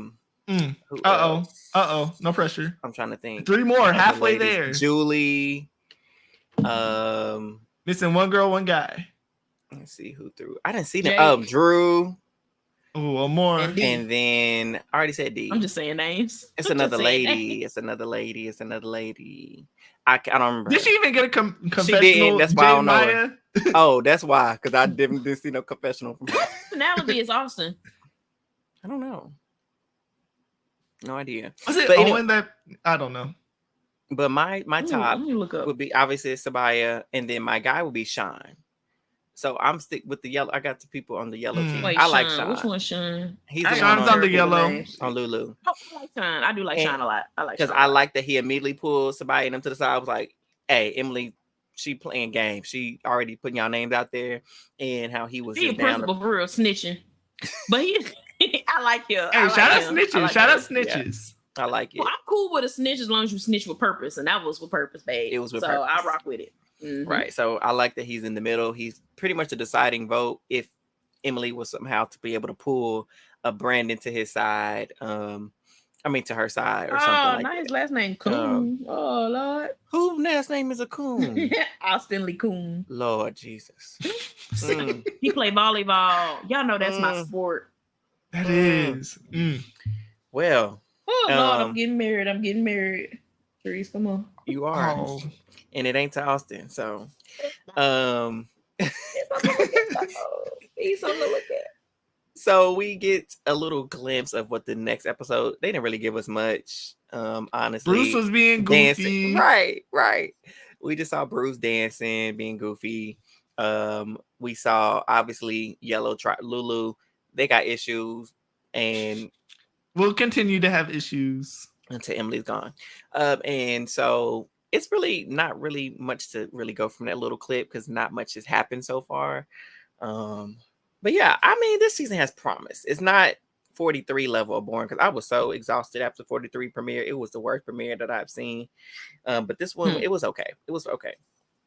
Speaker 4: else?
Speaker 3: oh. No pressure.
Speaker 4: I'm trying to think.
Speaker 3: 3 more.
Speaker 4: Other
Speaker 3: Halfway
Speaker 4: ladies.
Speaker 3: there.
Speaker 4: Julie.
Speaker 3: Missing 1 girl, 1 guy.
Speaker 4: Let's see who threw. I didn't see them.
Speaker 2: Jake.
Speaker 4: Drew.
Speaker 3: Oh, 1 more.
Speaker 2: And D.
Speaker 4: And then I already said D.
Speaker 2: I'm just saying names.
Speaker 4: It's
Speaker 2: I'm just
Speaker 4: another
Speaker 2: saying
Speaker 4: lady.
Speaker 2: names.
Speaker 4: It's another lady. It's another lady. I don't remember.
Speaker 3: Did she even get a confessional?
Speaker 4: didn't, that's why I don't know her.
Speaker 3: Maya?
Speaker 4: Oh, that's why. Because I didn't see no confessional from her.
Speaker 2: Personality is Austin.
Speaker 4: I don't know. No idea.
Speaker 3: Was it
Speaker 4: But
Speaker 3: Owen
Speaker 4: anyway-
Speaker 3: that? I don't know.
Speaker 4: But my top
Speaker 2: Let me look up.
Speaker 4: would be obviously Sabaya, and then my guy would be Sean. So I'm stick with the yellow. I got the people on the yellow team.
Speaker 2: Wait,
Speaker 4: I like
Speaker 2: Sean.
Speaker 4: Sean.
Speaker 2: Which one's Sean?
Speaker 4: He's
Speaker 2: I
Speaker 4: the
Speaker 2: got
Speaker 3: Sean's
Speaker 4: one
Speaker 3: on the
Speaker 2: terrible
Speaker 3: yellow.
Speaker 2: names.
Speaker 4: on Lulu.
Speaker 2: Oh, I like Sean. I do like
Speaker 4: And-
Speaker 2: Sean a lot. I like
Speaker 4: Because
Speaker 2: Sean.
Speaker 4: I like that he immediately pulled somebody and them to the side. I was like, "Hey, Emily, she playing games. She already putting y'all names out there, and how he was
Speaker 2: He a
Speaker 4: just down."
Speaker 2: principal for real snitching, but he. I like him.
Speaker 3: Hey,
Speaker 2: I like
Speaker 3: shout out
Speaker 2: him.
Speaker 3: snitches.
Speaker 2: I like
Speaker 3: Shout out
Speaker 2: him.
Speaker 3: snitches.
Speaker 4: I like it.
Speaker 2: Well, I'm cool with a snitch as long as you snitch with purpose, and that was with purpose, babe.
Speaker 4: It was with
Speaker 2: so
Speaker 4: purpose.
Speaker 2: I rock with it. Mhm.
Speaker 4: Right. So I like that he's in the middle. He's pretty much the deciding vote if Emily was somehow to be able to pull a Brandon to his side. To her side or something
Speaker 2: Oh,
Speaker 4: like
Speaker 2: not
Speaker 4: that.
Speaker 2: his last name Coon. Oh Lord,
Speaker 4: Whose last name is a coon?
Speaker 2: Austin Lee Coon.
Speaker 4: Lord Jesus. Mm.
Speaker 2: He played volleyball. Y'all know that's my sport.
Speaker 3: That is.
Speaker 4: Well,
Speaker 2: Oh Lord, I'm
Speaker 4: Um,
Speaker 2: getting married. I'm getting married. Therese, come on.
Speaker 4: you are.
Speaker 3: Oh.
Speaker 4: And it ain't to Austin. So
Speaker 2: He's something to look at.
Speaker 4: So we get a little glimpse of what the next episode. They didn't really give us much. Honestly,
Speaker 3: Bruce was being goofy.
Speaker 4: dancing. Right. We just saw Bruce dancing, being goofy. We saw obviously Lulu. They got issues, and
Speaker 3: we'll continue to have issues
Speaker 4: until Emily's gone. And so it's really not really much to really go from that little clip because not much has happened so far. But yeah, I mean, this season has promise. It's not 43 level of boring because I was so exhausted after 43 premiere. It was the worst premiere that I've seen. But this one, it was okay. It was okay.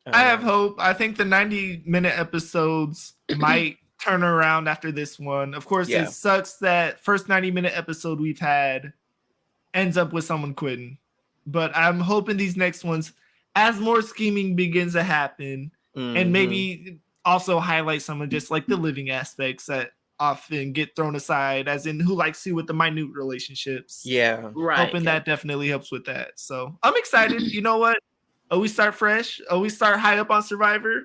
Speaker 3: I have hope. I think the 90-minute episodes might turn around after this one. Of course, it sucks that first 90-minute episode we've had ends up with someone quitting. But I'm hoping these next ones, as more scheming begins to happen, and maybe also highlight some of just like the living aspects that often get thrown aside, as in who likes who with the minute relationships.
Speaker 4: Yeah,
Speaker 2: right.
Speaker 3: Hoping that definitely helps with that. So I'm excited. You know what? We start fresh. We start high up on Survivor,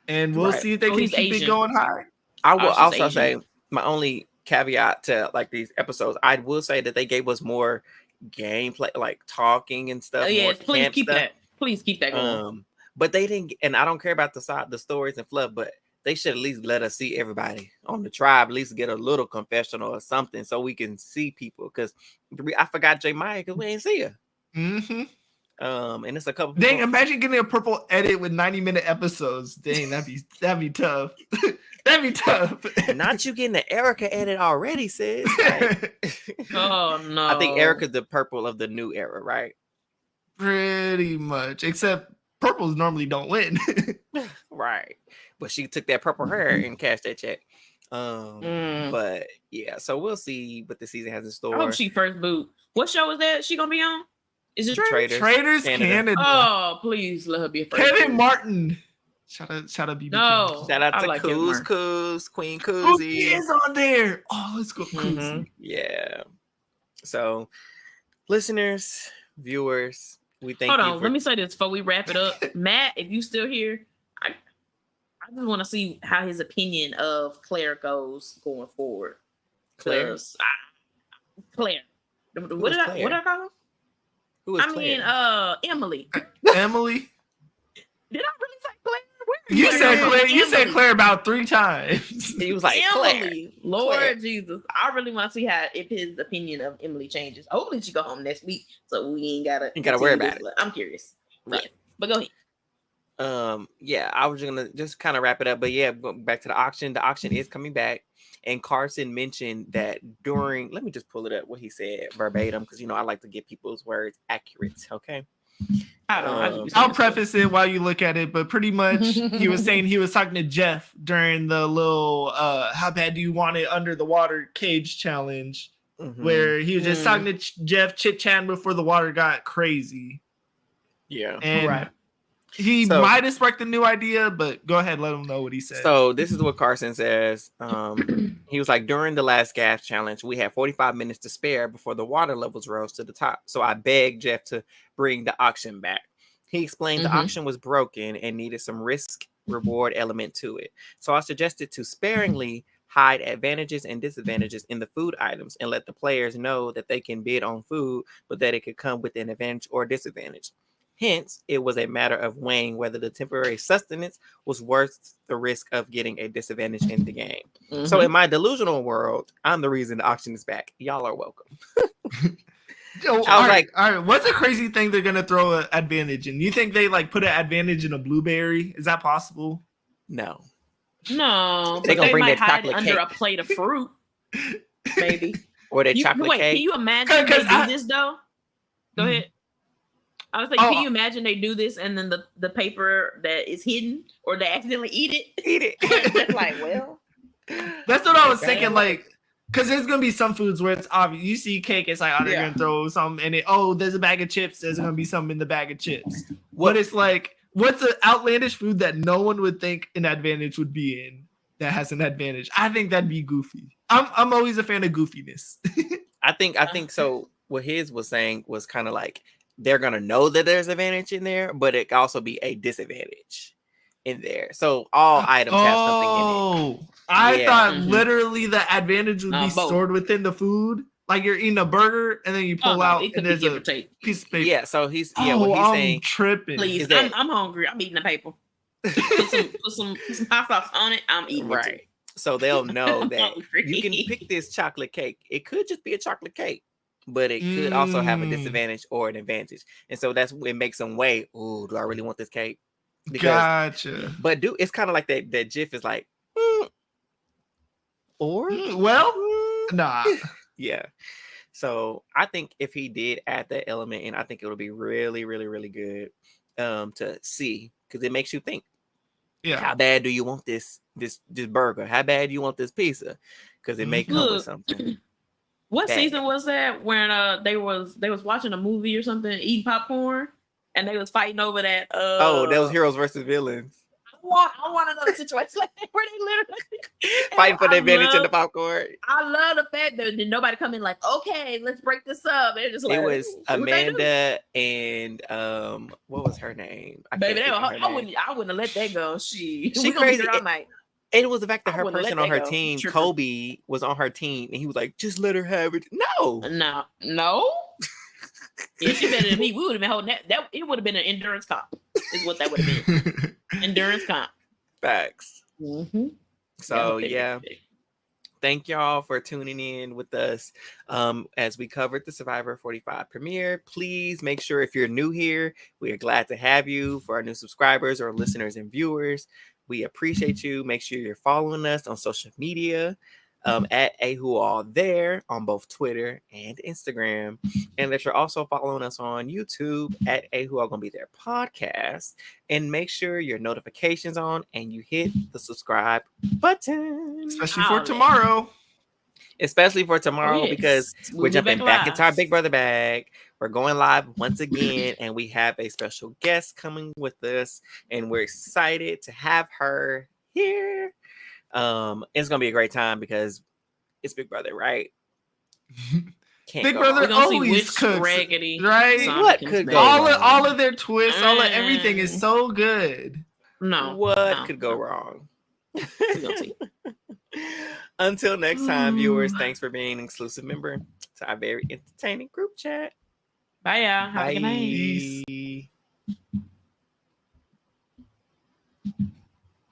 Speaker 3: and we'll see if they can keep it going high.
Speaker 4: I will also say my only caveat to like these episodes. I will say that they gave us more gameplay, like talking and stuff.
Speaker 2: Please keep that. Please keep that going.
Speaker 4: But they didn't, and I don't care about the stories and fluff, but they should at least let us see everybody on the tribe, at least get a little confessional or something so we can see people. Because I forgot J Maya because we ain't see her. And it's a couple.
Speaker 3: Dang, imagine getting a purple edit with 90-minute episodes. Dang, that'd be tough. That'd be tough.
Speaker 4: Not you getting the Erica edit already, sis. Like,
Speaker 2: oh no.
Speaker 4: I think Erica's the purple of the new era, right?
Speaker 3: Pretty much. Except purples normally don't win.
Speaker 4: Right. But she took that purple hair and cashed that check. But yeah, so we'll see what the season has in store.
Speaker 2: I hope she first boot. What show is that she gonna be on? Is it
Speaker 3: Traders Canada?
Speaker 2: Oh, please let her be a first.
Speaker 3: Kevin Martin. Shout out BBK.
Speaker 2: No.
Speaker 4: Shout out to
Speaker 2: like
Speaker 4: Queen Koozie.
Speaker 3: He is on there. Oh, let's go Koozie.
Speaker 4: Yeah. So, listeners, viewers, we thank you.
Speaker 2: Hold on, let me say this before we wrap it up. Matt, if you still here, I just want to see how his opinion of Claire goes going forward.
Speaker 4: Claire.
Speaker 2: What did I call her?
Speaker 4: Who is Claire?
Speaker 2: Emily.
Speaker 3: Emily?
Speaker 2: Did I really say Claire?
Speaker 3: You said Claire. You said Claire about 3 times.
Speaker 4: He was like
Speaker 2: Emily.
Speaker 4: Claire.
Speaker 2: Lord
Speaker 4: Claire.
Speaker 2: Jesus, I really want to see if his opinion of Emily changes. Hopefully, she go home next week, so we ain't gotta
Speaker 4: worry about it.
Speaker 2: I'm curious.
Speaker 4: Right.
Speaker 2: Yeah, but go ahead.
Speaker 4: Yeah, I was gonna just kind of wrap it up, but yeah, going back to the auction. The auction is coming back, and Carson mentioned that during. Let me just pull it up what he said verbatim because I like to get people's words accurate. Okay.
Speaker 3: I'll preface it while you look at it, but pretty much he was saying he was talking to Jeff during the little how bad do you want it under the water cage challenge, where he was just talking to Jeff, chit-chatting before the water got crazy.
Speaker 4: Yeah.
Speaker 3: And he might have sparked a new idea, but go ahead, let him know what he said.
Speaker 4: So this is what Carson says. He was like, during the last gas challenge, we had 45 minutes to spare before the water levels rose to the top. So I begged Jeff to bring the auction back. He explained the auction was broken and needed some risk reward element to it. So I suggested to sparingly hide advantages and disadvantages in the food items and let the players know that they can bid on food, but that it could come with an advantage or disadvantage. Hence, it was a matter of weighing whether the temporary sustenance was worth the risk of getting a disadvantage in the game. So in my delusional world, I'm the reason the auction is back. Y'all are welcome.
Speaker 3: All right, what's a crazy thing they're gonna throw an advantage in? You think they put an advantage in a blueberry? Is that possible?
Speaker 4: No.
Speaker 2: No,
Speaker 4: They're gonna bring
Speaker 2: might
Speaker 4: that
Speaker 2: hide
Speaker 4: chocolate
Speaker 2: under
Speaker 4: cake.
Speaker 2: a plate of fruit, maybe.
Speaker 4: Or that chocolate cake.
Speaker 2: Can you imagine they do this though? Go ahead. I was like, can you imagine they do this and then the paper that is hidden or they accidentally eat it? That's like, well.
Speaker 3: That's what I was thinking, because there's going to be some foods where it's obvious. You see cake, it's like, they're going to throw something in it. Oh, there's a bag of chips. There's going to be something in the bag of chips. But it's like, what's an outlandish food that no one would think an advantage would be in that has an advantage? I think that'd be goofy. I'm always a fan of goofiness.
Speaker 4: I think so. What his was saying was kind of like, they're going to know that there's advantage in there, but it can also be a disadvantage. in there. So all items have something in it.
Speaker 3: Oh, I
Speaker 4: Yeah.
Speaker 3: thought
Speaker 2: Mhm.
Speaker 3: literally the advantage would be
Speaker 2: Both.
Speaker 3: stored within the food. Like you're eating a burger and then you pull out
Speaker 2: it
Speaker 3: and
Speaker 2: could be
Speaker 3: there's
Speaker 2: give
Speaker 3: a
Speaker 2: or take.
Speaker 3: piece of paper.
Speaker 4: Yeah, so he's
Speaker 3: Oh,
Speaker 4: what he's
Speaker 3: I'm
Speaker 4: saying.
Speaker 3: tripping.
Speaker 2: Please,
Speaker 4: Is that-
Speaker 2: I'm hungry. I'm eating the paper. Put some hot sauce on it. I'm eating it
Speaker 4: Right.
Speaker 2: too.
Speaker 4: So they'll know
Speaker 2: I'm
Speaker 4: that
Speaker 2: hungry.
Speaker 4: you can pick this chocolate cake. It could just be a chocolate cake, but it could also have a disadvantage or an advantage. And so that's what makes them weigh. Oh, do I really want this cake?
Speaker 3: Gotcha.
Speaker 4: But it's kind of like that GIF is like, or
Speaker 3: Well, nah.
Speaker 4: yeah. So I think if he did add that element in, I think it would be really, really, really good to see, because it makes you think.
Speaker 3: Yeah.
Speaker 4: How bad do you want this burger? How bad do you want this pizza? Because it may come with
Speaker 2: Look,
Speaker 4: something.
Speaker 2: What
Speaker 4: bad.
Speaker 2: season was that when they was watching a movie or something, eating popcorn, and they was fighting over that?
Speaker 4: Oh, that was heroes versus villains.
Speaker 2: I want another situation like that where they literally
Speaker 4: Fighting for the
Speaker 2: I
Speaker 4: advantage in the
Speaker 2: love-
Speaker 4: popcorn.
Speaker 2: I love the fact that nobody come in like, okay, let's break this up. They're just like,
Speaker 4: It was
Speaker 2: "Ooh, what they do?"
Speaker 4: Amanda and what was her name?
Speaker 2: Baby,
Speaker 4: can't think of her
Speaker 2: I
Speaker 4: name.
Speaker 2: wouldn't have let that go.
Speaker 4: She
Speaker 2: We gonna be
Speaker 4: crazy.
Speaker 2: here all night.
Speaker 4: It was the fact that
Speaker 2: I
Speaker 4: her
Speaker 2: wouldn't let
Speaker 4: person on
Speaker 2: that
Speaker 4: her
Speaker 2: go.
Speaker 4: team,
Speaker 2: Tripping.
Speaker 4: Kobe, was on her team, and he was like, "Just let her have it." No,
Speaker 2: No. Yeah, she better than me. We would have been holding that. It would have been an endurance comp. Is what that would have been. Endurance comp.
Speaker 4: facts.
Speaker 2: Mm-hmm.
Speaker 4: So yeah. Thank y'all for tuning in with us as we covered the Survivor 45 premiere. Please make sure, if you're new here, we are glad to have you. For our new subscribers or listeners and viewers, we appreciate you. Make sure you're following us on social media at AWAGBT there on both Twitter and Instagram, and that you're also following us on YouTube at AWAGBT Gonna Be There podcast. And make sure your notifications on and you hit the subscribe button,
Speaker 3: Especially for tomorrow.
Speaker 4: Because we're jumping back into our Big Brother bag. We're going live once again, and we have a special guest coming with us, and we're excited to have her here. It's gonna be a great time because it's Big Brother, right?
Speaker 3: Big Brother always cooks, right?
Speaker 4: What could go
Speaker 3: all of their twists, all of everything is so good.
Speaker 4: What could go wrong? Until next time, viewers, thanks for being an exclusive member to our very entertaining group chat.
Speaker 2: Bye, y'all. Have a good night.
Speaker 3: Peace.